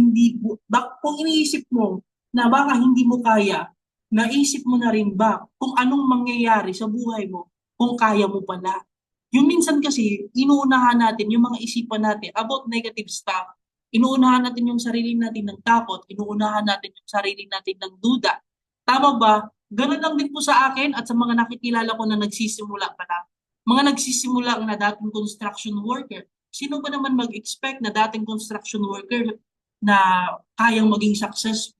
kung iniisip mo na baka hindi mo kaya, naisip mo na rin ba kung anong mangyayari sa buhay mo kung kaya mo pala? Yung minsan kasi, inuunahan natin yung mga isipan natin about negative stuff. Inuunahan natin yung sarili natin ng takot, inuunahan natin yung sarili natin ng duda. Tama ba? Ganun lang din po sa akin at sa mga nakikilala ko na nagsisimula pa lang. Mga nagsisimula na dating construction worker. Sino ba naman mag-expect na dating construction worker na kayang maging successful?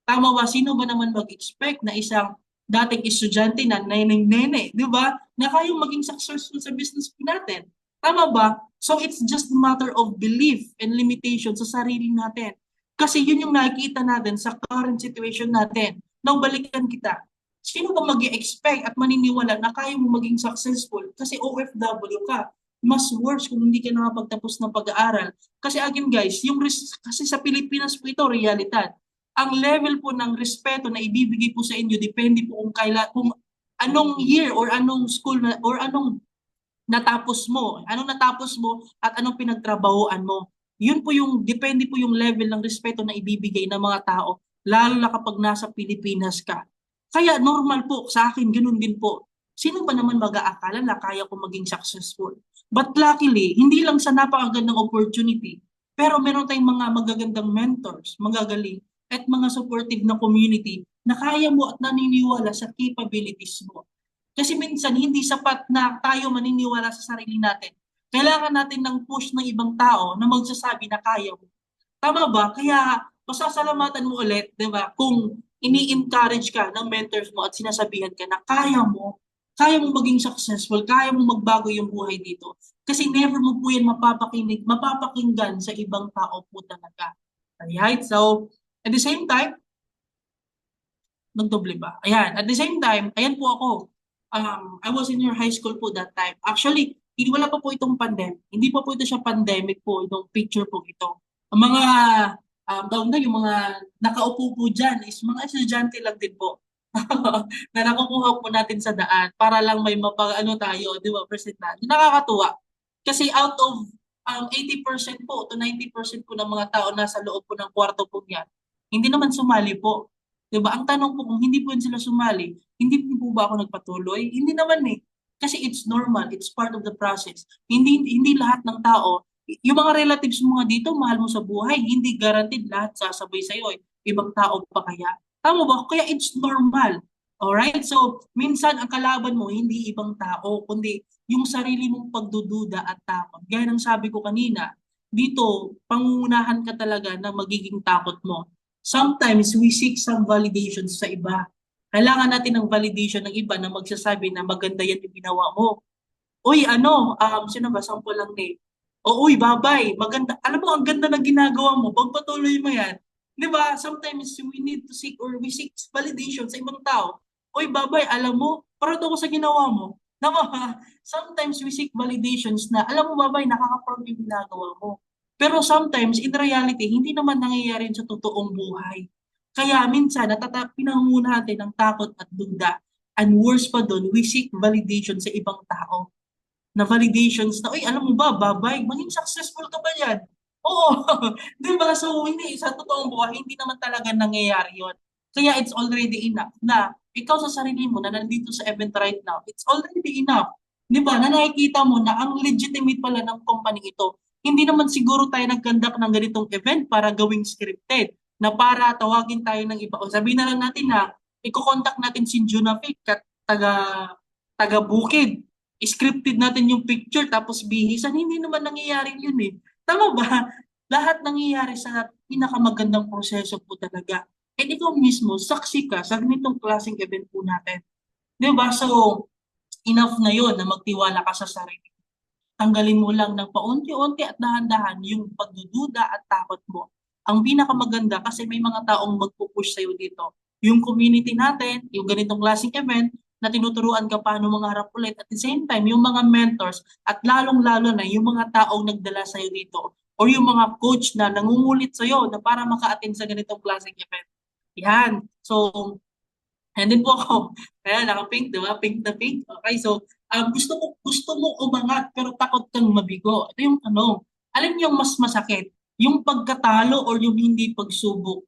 Tama ba? Sino ba naman mag-expect na isang dating estudyante na neneng-nene, di ba? Na kayang maging successful sa business po natin. Tama ba? So it's just a matter of belief and limitation sa sarili natin. Kasi yun yung nakikita natin sa current situation natin. Nang balikan kita, sino ba mag-expect at maniniwala na kaya mo maging successful? Kasi OFW ka. Mas worse kung hindi ka nakapagtapos ng pag-aaral. Kasi again guys, kasi sa Pilipinas po ito, realidad. Ang level po ng respeto na ibibigay po sa inyo depende po kung anong year or anong school or anong natapos mo at anong pinagtrabahoan mo. Yun po yung depende po yung level ng respeto na ibibigay ng mga tao lalo na kapag nasa Pilipinas ka. Kaya normal po sa akin ganun din po. Sino ba naman mag-aakala na kaya ko maging successful? But luckily, hindi lang sa napakagandang opportunity, pero meron tayong mga magagandang mentors, magagaling at mga supportive na community na kaya mo at naniniwala sa capabilities mo. Kasi minsan hindi sapat na tayo maniniwala sa sarili natin. Kailangan natin ng push ng ibang tao na magsasabi na kaya mo. Tama ba? Kaya pasasalamatan mo ulit, 'di ba? Kung ini-encourage ka ng mentors mo at sinasabihan ka na kaya mo maging successful, kaya mo magbago yung buhay dito. Kasi never mo po yan mapapakinggan sa ibang tao po talaga. Alright? So, at the same time, nagdoble ba? Ayan. At the same time, ayan po ako. I was in your high school po that time. Actually, hindi wala pa po itong pandemic. Hindi pa po ito siya pandemic po, itong picture po ito. Ang mga taon na yung mga nakaupo po dyan is mga estudyante lang din po. Na nakukuha po natin sa daan para lang may tayo, di ba, presentahan. Nakakatuwa. Kasi out of 80% po to 90% po ng mga tao nasa loob po ng kwarto po yan, hindi naman sumali po. Di ba? Ang tanong po kung hindi po sila sumali, hindi po ba ako nagpatuloy? Hindi naman eh. Kasi it's normal, it's part of the process. Hindi lahat ng tao, yung mga relatives mo nga dito, mahal mo sa buhay, hindi guaranteed lahat sasabay sa'yo eh. Ibang tao pa kaya. Tama ba? Kaya it's normal. Alright? So, minsan ang kalaban mo, hindi ibang tao, kundi yung sarili mong pagdududa at takot. Gaya ng sabi ko kanina, dito, pangungunahan ka talaga na magiging takot mo. Sometimes, we seek some validations sa iba. Kailangan natin ng validation ng iba na magsasabi na maganda yan yung ginawa mo. Uy, sino ba? Sample lang eh. O, uy, babay, maganda. Alam mo, ang ganda ng ginagawa mo. Pagpatuloy mo yan. Di ba? Sometimes we seek validation sa ibang tao. Oy, babay, alam mo, proud ako sa ginawa mo. Sometimes we seek validations na, alam mo, babay, nakaka-proud yung ginagawa mo. Pero sometimes, in reality, hindi naman nangyayari sa totoong buhay. Kaya minsan, pinangunguna natin ng takot at duda. And worse pa doon, we seek validation sa ibang tao. na validations na, uy, alam mo ba, babay, maging successful ka ba yan? Oo, di ba? So, hindi, sa totoong buhay, hindi naman talaga nangyayari yun. Kaya it's already enough na ikaw sa sarili mo na nandito sa event right now, it's already enough. Di ba? Na nakikita mo na ang legitimate pala ng company ito. Hindi naman siguro tayo nag-conduct ng ganitong event para gawing scripted, na para tawagin tayo ng iba. O sabihin na lang natin na, i-contact natin si Junafic, taga, taga Bukid. Scripted natin yung picture tapos bihisan. Hindi naman nangyayari yun eh. Tama ba? Lahat nangyayari sa pinakamagandang proseso po talaga. And ikaw mismo, saksi ka sa ganitong klaseng event po natin. Di ba? So, enough na yon na magtiwala ka sa sarili. Tanggalin mo lang ng paunti-unti at dahan-dahan yung pagdududa at takot mo. Ang pinakamaganda kasi may mga taong magpupush sa'yo dito. Yung community natin, yung ganitong klaseng event, na tinuturuan ka paano mangarap ulit. At the same time, yung mga mentors at lalong-lalo na yung mga taong nagdala sa'yo dito or yung mga coach na nangungulit sa'yo na para maka-attend sa ganitong klaseng event. Yan. So, andin po ako. Kaya naka-pink, di ba? Pink na pink. Okay, so gusto mo umangat pero takot kang mabigo. Ito yung tanong. Alin yung mas masakit? Yung pagkatalo or yung hindi pagsubok?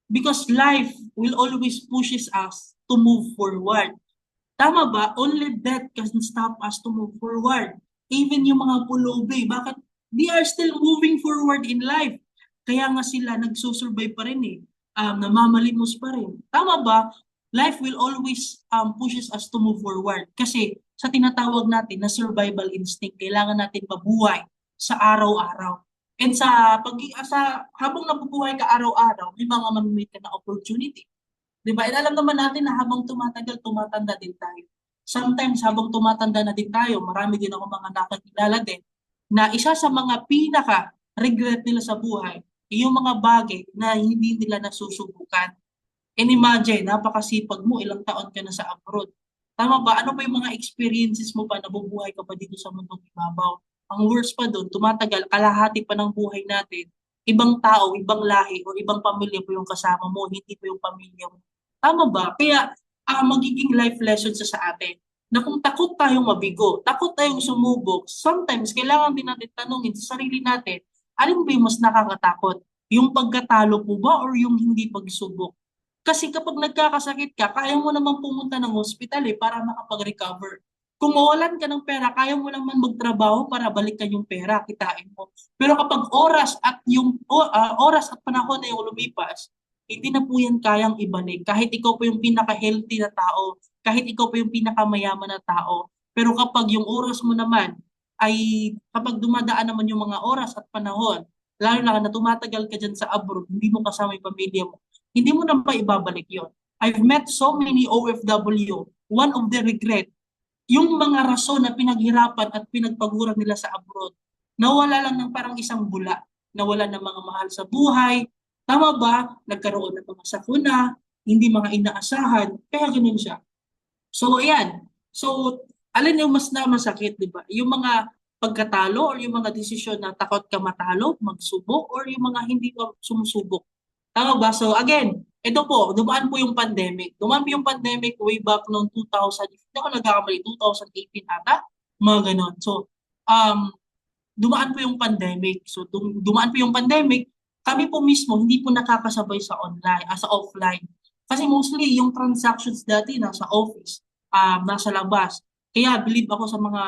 Because life will always pushes us to move forward. Tama ba? Only death can stop us to move forward. Even yung mga pulubi, bakit? They are still moving forward in life. Kaya nga sila nagsusurvive pa rin eh. Namamalimos pa rin. Tama ba? Life will always pushes us to move forward. Kasi sa tinatawag natin na survival instinct, kailangan natin mabuhay sa araw-araw. And habang nabubuhay ka araw-araw, may mga mamimit ka na opportunity. Diba? And alam naman natin na habang tumatagal, tumatanda din tayo. Sometimes habang tumatanda na din tayo, marami din ako mga nakakilala din, na isa sa mga pinaka-regret nila sa buhay, yung mga bagay na hindi nila nasusubukan. And imagine, napakasipag mo, ilang taon ka na sa abroad. Tama ba? Ano pa yung mga experiences mo pa, nabubuhay ka pa dito sa mundong ibabaw? Ang worst pa doon, tumatagal, kalahati pa ng buhay natin, ibang tao, ibang lahi, o ibang pamilya po yung kasama mo, hindi po yung pamilya mo. Tama ba? Kaya magiging life lesson sa atin na kung takot tayong mabigo, takot tayong sumubok, sometimes kailangan din natin tanungin sa sarili natin, alin ba yung mas nakakatakot? Yung pagkatalo po ba or yung hindi pagsubok? Kasi kapag nagkakasakit ka, kaya mo namang pumunta ng hospital para makapag-recover. Kung mawalan ka ng pera, kaya mo naman magtrabaho para balikan yung pera, kitain mo. Pero kapag oras at panahon na yung lumipas, hindi na po yan kayang ibalik. Kahit ikaw po yung pinaka-healthy na tao, kahit ikaw po yung pinaka-mayaman na tao. Pero kapag yung oras mo naman kapag dumadaan naman yung mga oras at panahon, lalo na tumatagal ka dyan sa abroad, hindi mo kasama yung pamilya mo, hindi mo na ba ibabalik yon? I've met so many OFW, one of the regret, yung mga rason na pinaghirapan at pinagpaguran nila sa abroad, nawala lang ng parang isang bula, nawala ng mga mahal sa buhay, tama ba? Nagkaroon ng mga sakuna, hindi mga inaasahan, kaya ganun siya. So, ayan. So, alin yung mas na masakit, di ba? Yung mga pagkatalo or yung mga desisyon na takot ka matalo, magsubok, or yung mga hindi ka sumusubok. Tama ba? So, again, ito po, dumaan po yung pandemic. Dumaan po yung pandemic way back noong 2000, hindi ako nagkakamali, 2018 ata, mga ganon. So, dumaan po yung pandemic. So, dumaan po yung pandemic, kami po mismo hindi po nakakasabay sa online, sa offline. Kasi mostly yung transactions dati nasa office, nasa labas. Kaya believe ako sa mga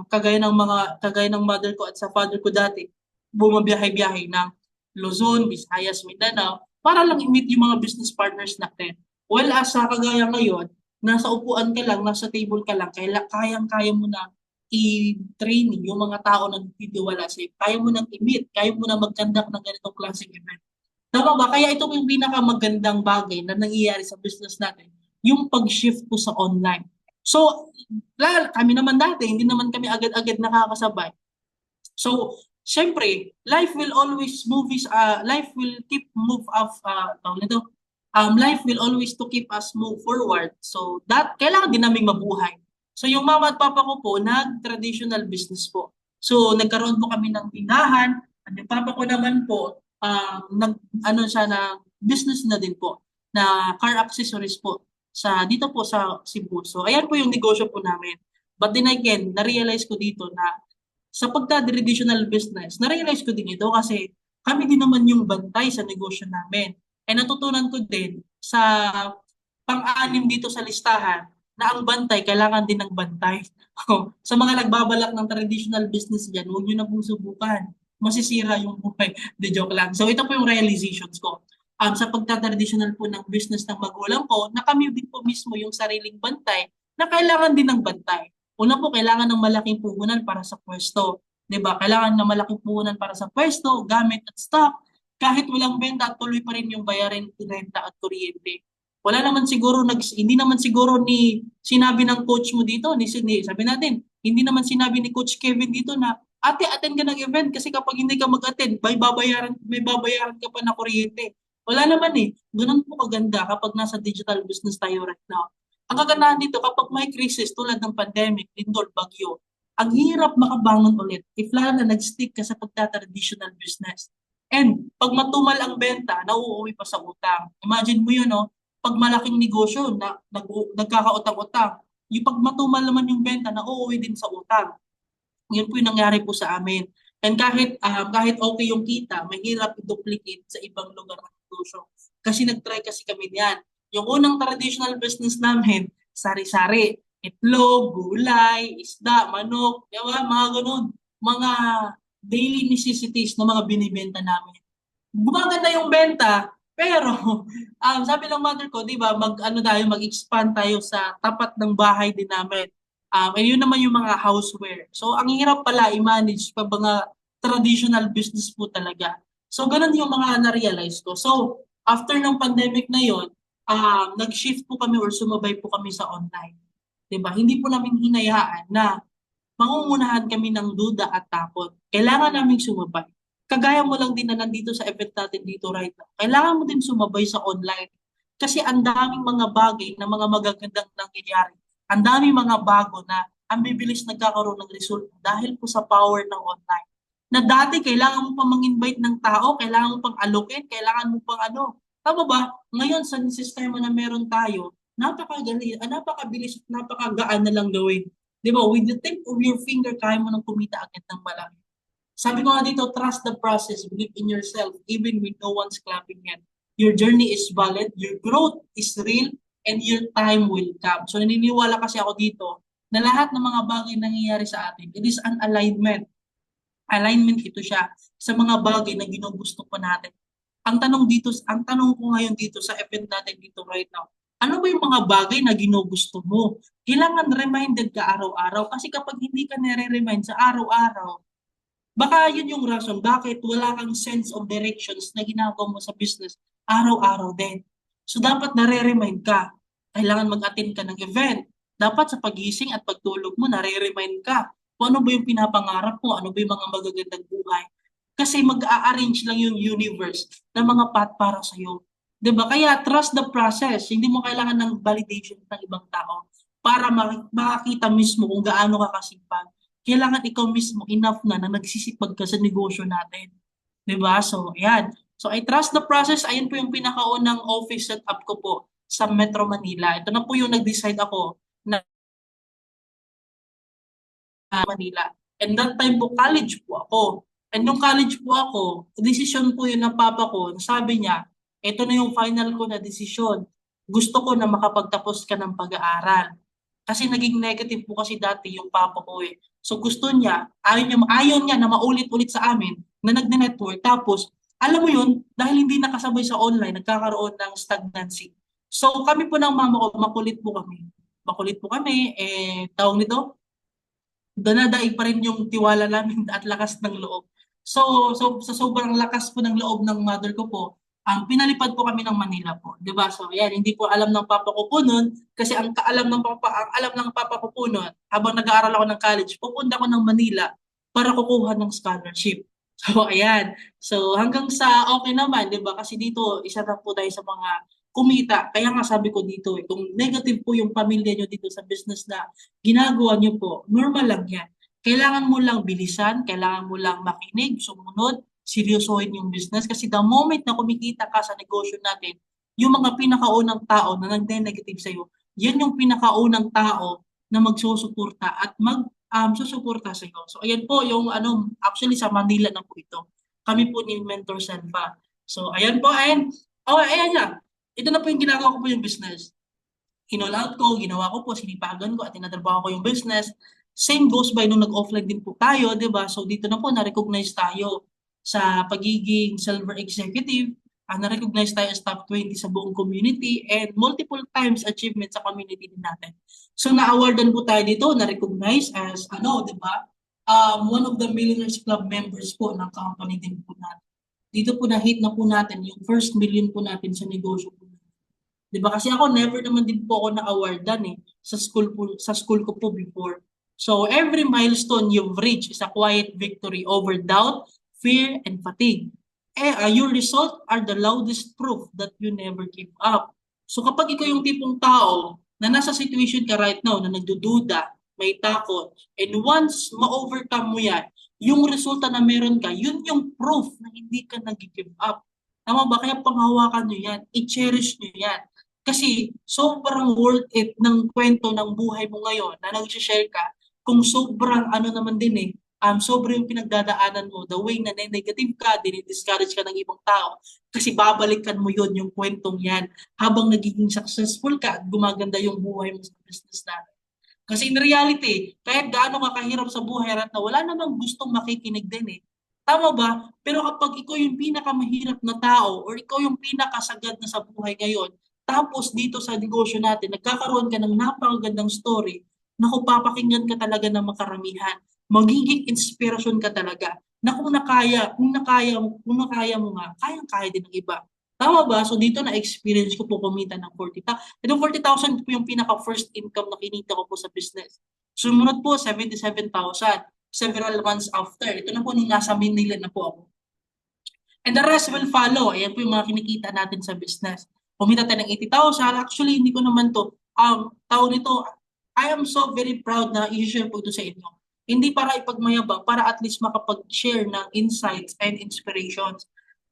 kagaya ng mother ko at sa father ko dati, bumabiyahe-biyahe ng Luzon, Visayas, Mindanao, para lang i-meet yung mga business partners natin. Well, sa kagaya ngayon, nasa upuan ka lang, nasa table ka lang, kayang-kaya mo na i-training yung mga tao na nagtitiwala sa'yo. Kaya mo nang i-meet, kaya mo na mag-conduct ng ganitong klaseng event. Tama ba? Kaya ito yung pinakamagandang bagay na nangyayari sa business natin, yung pag-shift po sa online. So, kami naman dati, hindi naman kami agad-agad nakakasabay. So, syempre, life will always life will always to keep us move forward. So, kailangan din namin mabuhay. So, yung mama at papa ko po, nag-traditional business po. So, nagkaroon po kami ng tinahan. At yung papa ko naman po, business na din po, na car accessories po, dito po sa Cebu. So, ayan po yung negosyo po namin. But then again, na-realize ko dito na sa pagka-traditional business, na-realize ko din ito kasi kami din naman yung bantay sa negosyo namin. And natutunan ko din sa pang-anim dito sa listahan na ang bantay, kailangan din ng bantay. Sa mga nagbabalak ng traditional business dyan, huwag nyo na pong subukan. Masisira yung buhay. De joke lang. So ito po yung realizations ko. Sa pagta-traditional po ng business ng magulang ko, na kami din po mismo yung sariling bantay na kailangan din ng bantay. Una po, kailangan ng malaking puhunan para sa pwesto. 'Di ba? Kailangan ng malaking puhunan para sa pwesto, gamit at stock. Kahit walang benta, tuloy pa rin yung bayarin, renta at kuryente. Wala naman siguro hindi naman siguro ni sinabi ng coach mo dito, sabi natin, hindi naman sinabi ni Coach Kevin dito na ate, attend ka ng event kasi kapag hindi ka mag-attend, may babayaran ka pa na kuryente. Wala naman eh. Ganun po kaganda kapag nasa digital business tayo right now. Ang kagandahan dito, kapag may crisis tulad ng pandemic, lindol, bagyo, ang hirap makabangon ulit if lalo na nag-stick ka sa pagta-traditional business. And pag matumal ang benta, nauuwi pa sa utang. Imagine mo yun, no? Pag malaking negosyo na nagkakautang-utang, yung pag matumal naman yung benta, nauuwi din sa utang. Yun po yung nangyari po sa amin. And kahit okay yung kita, mahirap i-duplicate sa ibang lugar ng negosyo. Kasi nag-try kasi kami niyan. Yung unang traditional business namin, sari-sari, itlog, gulay, isda, manok, diba? Mga ganun. Mga daily necessities na mga binibenta namin. Gumaganda yung benta, pero sabi ng mother ko, 'di ba, mag-expand tayo sa tapat ng bahay din namin. Yun naman yung mga houseware. So ang hirap pala i-manage pa mga traditional business po talaga. So ganun yung mga na-realize ko. So after ng pandemic na yon, nag-shift po kami or sumabay po kami sa online. 'Di ba? Hindi po namin hinayaan na mangungunahan kami ng duda at takot. Kailangan naming sumabay. Kagaya mo lang din na nandito sa event natin dito right now. Kailangan mo din sumabay sa online. Kasi ang daming mga bagay na mga magagandang nangyayari. Ang daming mga bago na ang bibilis nagkakaroon ng result dahil po sa power ng online. Na dati kailangan mo pa mang-invite ng tao, kailangan mo pang allocate, kailangan mo pang ano. Tama ba? Ngayon sa sistema na meron tayo, napakabilis at napakagaan na lang gawin. Di ba? With the tip of your finger, kaya mo nang kumita agad ng malaki. Sabi ko nga dito, trust the process, believe in yourself, even when no one's clapping yet. Your journey is valid, your growth is real, and your time will come. So naniniwala kasi ako dito na lahat ng mga bagay na nangyayari sa atin, it is an alignment. Alignment ito siya sa mga bagay na ginugusto pa natin. Ang tanong ko ngayon dito sa event natin dito right now, ano ba yung mga bagay na ginugusto mo? Kailangan reminded ka araw-araw kasi kapag hindi ka nare-remind sa araw-araw, baka yun yung rason bakit wala kang sense of directions na ginagawa mo sa business araw-araw din. So dapat nare-remind ka. Kailangan mag-attend ka ng event. Dapat sa pagising at pagtulog mo, nare-remind ka kung ano ba yung pinapangarap mo, ano ba yung mga magagandang buhay. Kasi mag-a-arrange lang yung universe ng mga path para sa'yo. 'Di ba? Kaya trust the process. Hindi mo kailangan ng validation ng ibang tao para makakita mismo kung gaano ka kasipag. Kailangan ikaw mismo enough na nagsisipag ka sa negosyo natin. 'Di ba? So, ayan. So, I trust the process. Ayun po yung pinakaunang office setup ko po sa Metro Manila. Ito na po yung nag-decide ako na Manila. And that time po, college po ako. And nung college po ako, decision po yun ng papa ko. Sabi niya, ito na yung final ko na desisyon. Gusto ko na makapagtapos ka ng pag-aaral. Kasi naging negative po kasi dati yung papa ko eh. So gusto niya, ayaw niya na maulit-ulit sa amin na nagne-network. Tapos, alam mo yun, dahil hindi nakasabay sa online, nagkakaroon ng stagnancy. So kami po ng mama ko, makulit po kami. Makulit po kami, tawag nito, danadaig pa rin yung tiwala namin at lakas ng loob. So sa sobrang lakas po ng loob ng mother ko po, pinalipad po kami ng Manila po, 'di ba? So ayan, hindi po alam ng papa ko po noon kasi ang alam ng papa ko po noon, habang nag-aaral ako ng college, pupunta ko ng Manila para kukuha ng scholarship. So ayan. So hanggang sa okay naman, 'di ba? Kasi dito isa na po tayo sa mga kumita. Kaya nga sabi ko dito, kung negative po yung pamilya nyo dito sa business na ginagawa nyo po, normal lang yan. Kailangan mo lang bilisan, kailangan mo lang makinig, sumunod, seryosohin yung business. Kasi the moment na kumikita ka sa negosyo natin, yung mga pinakaunang tao na nag-negative sa'yo, yan yung pinakaunang tao na magsusuporta at susuporta sa iyo. So ayan po yung actually sa Manila na po ito. Kami po ni Mentor Senpa. So ayan po, ayan. Oh, ayan na. Ito na po yung ginagawa ko po yung business. Kinall out ko, ginawa ko po, sinipagan ko at tinatrabaho ko yung business. Same goes by nung nag-offline din po tayo, di ba? So dito na po na-recognize tayo sa pagiging silver executive, na-recognize tayo as top 20 sa buong community and multiple times achievement sa community din natin. So na-awardan po tayo dito, na-recognize as di ba? One of the Millionaires Club members po ng company din po natin. Dito po na-hit na po natin yung first million po natin sa negosyo po. 'Di ba? Kasi ako never naman din po ako na-awardan sa school ko po before. So every milestone you've reached is a quiet victory over doubt, fear, and fatigue. Your results are the loudest proof that you never give up. So kapag ikaw yung tipong tao na nasa situation ka right now na nagdududa, may takot, and once ma-overcome mo yan, yung resulta na meron ka, yun yung proof na hindi ka nag-give up. Tama ba? Kaya panghawakan nyo yan, i-cherish nyo yan. Kasi sobrang worth it ng kwento ng buhay mo ngayon na nag-share ka kung sobrang naman din sobrang yung pinagdadaanan mo, the way na negative ka, dinidiscourage ka ng ibang tao, kasi babalikan mo yon yung kwentong yan habang nagiging successful ka at gumaganda yung buhay mo sa business natin. Kasi in reality, kahit gaano ka kahirap sa buhay at na wala namang gustong makikinig din Tama ba? Pero kapag ikaw yung pinakamahirap na tao or ikaw yung pinakasagad na sa buhay ngayon, tapos dito sa negosyo natin, nagkakaroon ka ng napakagandang story na kung papakinggan ka talaga ng makaramihan, magiging inspirasyon ka talaga na kung nakaya mo nga, kayang-kaya din ng iba. Tama ba? So dito na-experience ko po kumita ng 40,000. Itong 40,000 po yung pinaka-first income na kinita ko po sa business. Sumunod po, 77,000 several months after. Ito na po nung nasa Manila na po ako. And the rest will follow. Ayan po yung mga kinikita natin sa business. Kumita tayo ng 80,000. Actually, hindi ko naman to. Taon nito, I am so very proud na i-share po ito sa inyo. Hindi para ipagmayabang, para at least makapag-share ng insights and inspirations.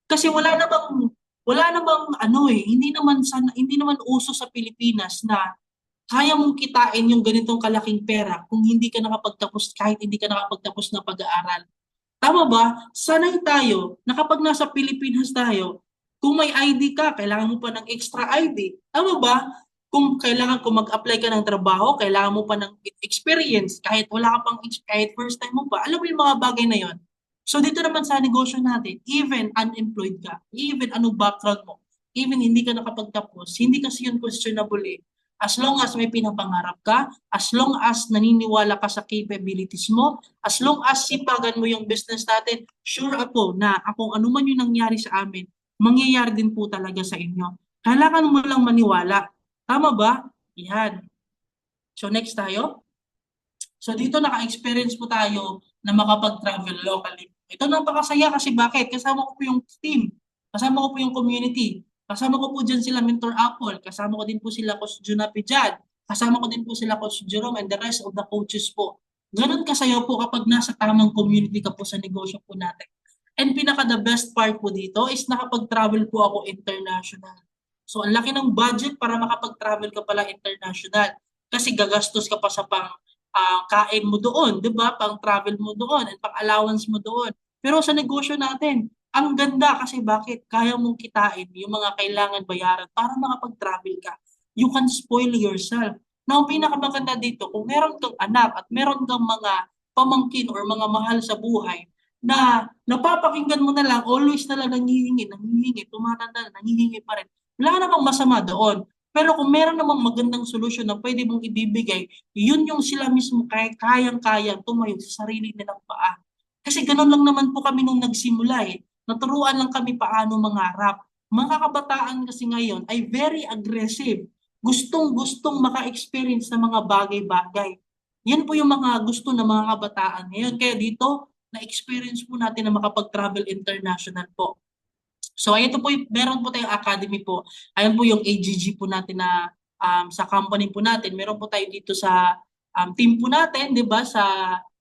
Kasi wala namang hindi naman uso sa Pilipinas na kaya mong kitain yung ganitong kalaking pera kung hindi ka nakapagtapos, kahit hindi ka nakapagtapos na pag-aaral. Tama ba? Sanay tayo na kapag nasa Pilipinas tayo, kung may ID ka, kailangan mo pa ng extra ID. Tama ba? Kung mag-apply ka ng trabaho, kailangan mo pa ng experience, kahit kahit first time mo pa. Alam mo yung mga bagay na yon. So dito naman sa negosyo natin, even unemployed ka, even anong background mo, even hindi ka nakapagtapos, hindi kasi yun questionable As long as may pinapangarap ka, as long as naniniwala ka sa capabilities mo, as long as sipagan mo yung business natin, sure ako na kung ano man yung nangyari sa amin, mangyayari din po talaga sa inyo. Kailangan mo lang maniwala. Tama ba? Yan. So next tayo. So dito naka-experience po tayo na makapag-travel locally. Ito napakasaya kasi bakit? Kasama ko po yung team. Kasama ko po yung community. Kasama ko po dyan sila Mentor Apple. Kasama ko din po sila Coach Junapi dyan. Kasama ko din po sila Coach Jerome and the rest of the coaches po. Ganun kasaya po kapag nasa tamang community ka po sa negosyo po natin. And pinaka-the best part po dito is nakapag-travel po ako international. So ang laki ng budget para makapag-travel ka pala international. Kasi gagastos ka pa sa kain mo doon, 'di ba? Pang-travel mo doon at pang-allowance mo doon. Pero sa negosyo natin, ang ganda kasi bakit? Kaya mong kitain yung mga kailangan bayaran para makapag-travel ka. You can spoil yourself. Now, ang pinakamaganda dito, kung meron kang anak at meron kang mga pamangkin or mga mahal sa buhay na napapakinggan mo na lang, always na lang nangihingi, tumatanda na, nangihingi pa rin. Wala namang masama doon. Pero kung meron namang magandang solusyon na pwede mong ibibigay, yun yung sila mismo kayang-kayang tumayo sa sarili nilang paa. Kasi ganun lang naman po kami nung nagsimula Naturuan lang kami paano mangarap. Mga kabataan kasi ngayon ay very aggressive. Gustong-gustong maka-experience ng mga bagay-bagay. Yan po yung mga gusto ng mga kabataan ngayon. Kaya dito, na-experience po natin na makapag-travel international po. So ito po, meron po tayong academy po. Ayan po yung AGG po natin na sa company po natin. Meron po tayo dito sa team po natin, 'di ba? Sa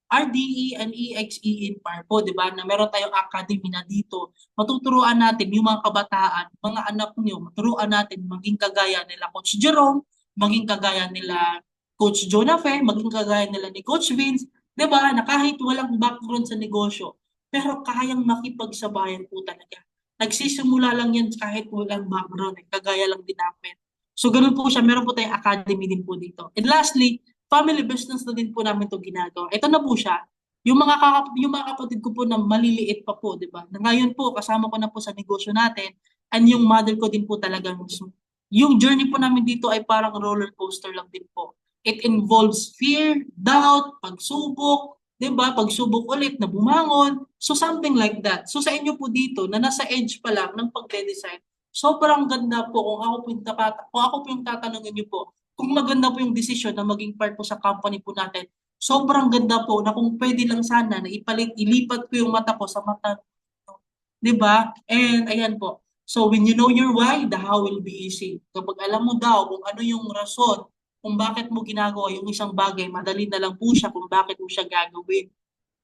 RDE and EXE Inspire po, 'di ba? Na meron tayong academy na dito. Matuturuan natin yung mga kabataan, mga anak niyo, maturuan natin maging kagaya nila Coach Jerome, maging kagaya nila Coach Jonah Fe, maging kagaya nila ni Coach Vince, 'di ba, na kahit walang background sa negosyo, pero kayang makipagsabayan po talaga. Nagsisimula lang yan kahit walang background, kagaya lang din namin. So ganun po siya, meron po tayong academy din po dito. And lastly, family business na din po namin to ginagawa. Ito na po siya, yung mga kapatid ko po na maliliit pa po, 'di ba? Na ngayon po kasama ko na po sa negosyo natin, and yung mother ko din po talaga mismo. Yung journey po namin dito ay parang roller coaster lang din po. It involves fear, doubt, pagsubok, 'di ba? Pagsubok ulit na bumangon. So something like that. So sa inyo po dito na nasa edge pa lang ng pagde-design, sobrang ganda po kung ako po yung tatanungin niyo po, kung maganda po yung desisyon na maging part po sa company po natin. Sobrang ganda po na kung pwede lang sana na ilipat ko yung mata ko sa mata, 'di ba? And ayan po. So when you know your why, the how will be easy. Kapag alam mo daw kung ano yung rason kung bakit mo ginagawa yung isang bagay, madali na lang po siya kung bakit mo siya gagawin.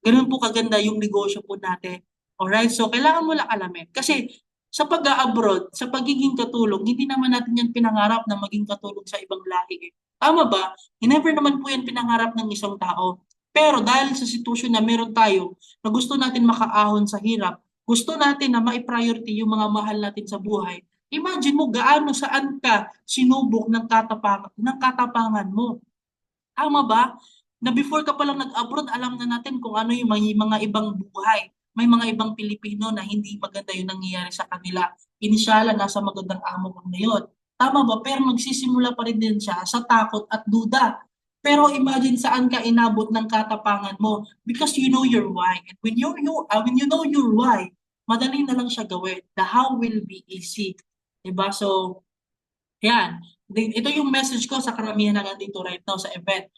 Ganun po kaganda yung negosyo po natin. Alright? So kailangan mo lang alamin. Kasi sa pag-abroad, sa pagiging katulong, hindi naman natin yan pinangarap na maging katulong sa ibang lahi. Tama ba? Never naman po yan pinangarap ng isang tao. Pero dahil sa sitwasyon na meron tayo, na gusto natin makaahon sa hirap, gusto natin na ma-priority yung mga mahal natin sa buhay, imagine mo gaano saan ka sinubok ng katapangan mo. Tama ba? Na before ka palang nag-abroad, alam na natin kung ano yung mga ibang buhay. May mga ibang Pilipino na hindi maganda yung nangyayari sa kanila. Inisyala, nasa magandang amo ko ngayon. Tama ba? Pero magsisimula pa rin din siya sa takot at duda. Pero imagine saan ka inabot ng katapangan mo because you know your why. And when you know your why, madali na lang siya gawin. The how will be easy. Diba? So, yan. Ito yung message ko sa karamihan na nandito right now sa event.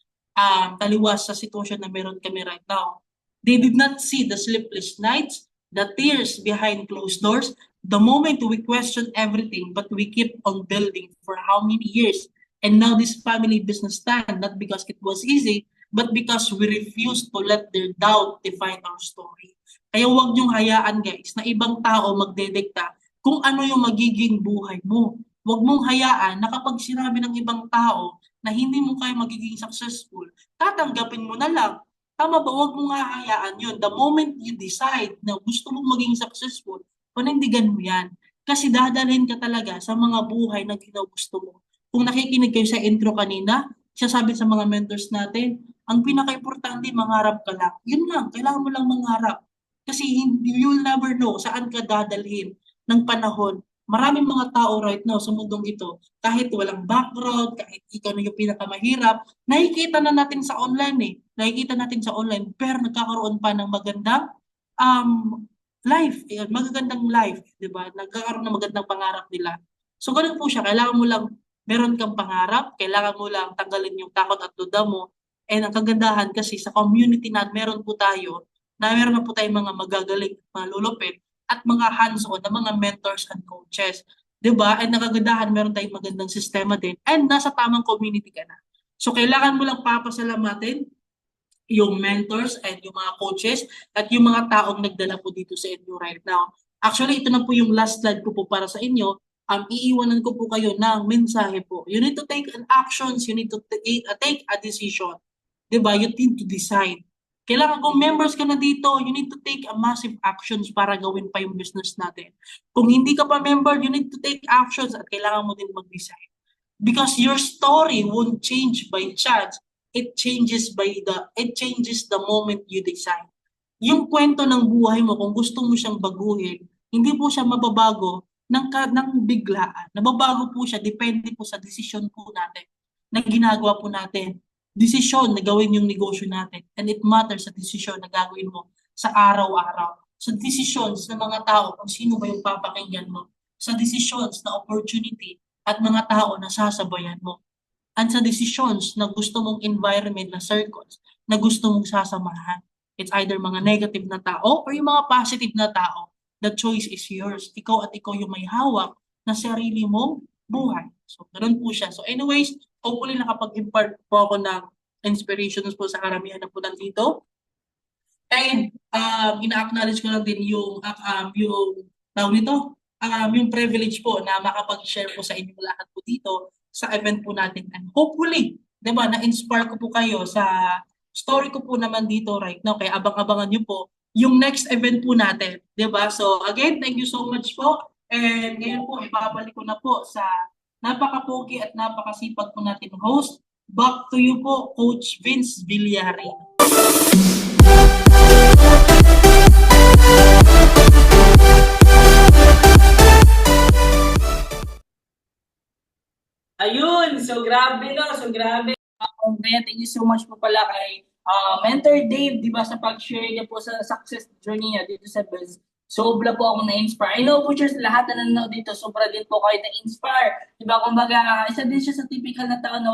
Taliwas sa sitwasyon na meron kami right now. They did not see the sleepless nights, the tears behind closed doors, the moment we question everything, but we keep on building for how many years. And now this family business stand, not because it was easy, but because we refuse to let their doubt define our story. Kaya huwag niyong hayaan guys na ibang tao magdedikta kung ano yung magiging buhay mo. Huwag mong hayaan na kapag sinabi ng ibang tao na hindi mo kayo magiging successful, tatanggapin mo na lang. Tama ba? Huwag mong hahayaan yun. The moment you decide na gusto mong maging successful, panindigan mo yan. Kasi dadalhin ka talaga sa mga buhay na ginugusto mo. Kung nakikinig kayo sa intro kanina, siya sabi sa mga mentors natin, ang pinaka-importante, mangarap ka lang. Yun lang, kailangan mo lang mangarap. Kasi you'll never know saan ka dadalhin ng panahon. Maraming mga tao right now sa mundong ito, kahit walang background, kahit ikaw na yung pinakamahirap, nakikita na natin sa online eh. Nakikita natin sa online, pero nagkakaroon pa ng magandang life, magagandang life, di ba? Nagkakaroon ng magandang pangarap nila. So ganun po siya, kailangan mo lang, meron kang pangarap, kailangan mo lang tanggalin yung takot at duda mo. And ang kagandahan kasi sa community na meron po tayo, na meron na po tayong mga magagaling, mga lulupit, at mga hands-on na mga mentors and coaches. 'Di ba? And nakagandahan, meron tayong magandang sistema din and nasa tamang community ka na. So kailangan mo lang papasalamatin yung mentors and yung mga coaches at yung mga taong nagdala po dito sa inyo right now. Actually, ito na po yung last slide ko po para sa inyo. Iiwanan ko po kayo ng mensahe po. You need to take an actions, you need to take a decision. 'Di ba? You need to decide. Kailangan kung members ka na dito, you need to take a massive actions para gawin pa yung business natin. Kung hindi ka pa member, you need to take actions at kailangan mo din mag-decide. Because your story won't change by chance. It changes the moment you decide. Yung kwento ng buhay mo, kung gusto mo siyang baguhin, hindi po siya mababago ng biglaan. Nababago po siya, depende po sa desisyon po natin na ginagawa po natin. Desisyon na gawin yung negosyo natin. And it matters sa desisyon na gagawin mo sa araw-araw. Sa decisions ng mga tao kung sino ba yung papakinggan mo. Sa decisions na opportunity at mga tao na sasabayan mo. And sa decisions na gusto mong environment na circles na gusto mong sasamahan. It's either mga negative na tao or yung mga positive na tao. The choice is yours. Ikaw at ikaw yung may hawak na sarili mong buhay. So, ganun po siya. So, anyways, hopefully nakapag-impart po ako ng inspirations po sa karamihan na po nandito. And ina-acknowledge ko lang din yung yung privilege po na makapag-share po sa inyo lahat po dito sa event po natin. And hopefully, 'di ba, na-inspire ko po kayo sa story ko po naman dito right now. Kaya abang-abangan niyo po yung next event po natin, 'di ba? So again, thank you so much po. And ngayon po, ibabalik ko na po sa napaka-pogi at napakasipag po natin host. Back to you po, Coach Vince Villarreal. Ayun, so grabe no, so grabe. Kaya thank you so much po pala kay Mentor Dave, di ba, sa pag-share niya po sa success journey niya dito sa Biz. Sobra po akong na-inspire. I know po sure lahat na nanonood dito, sobra din po kayo na-inspire. Di ba, kumbaga, isa din siya sa typical na tao na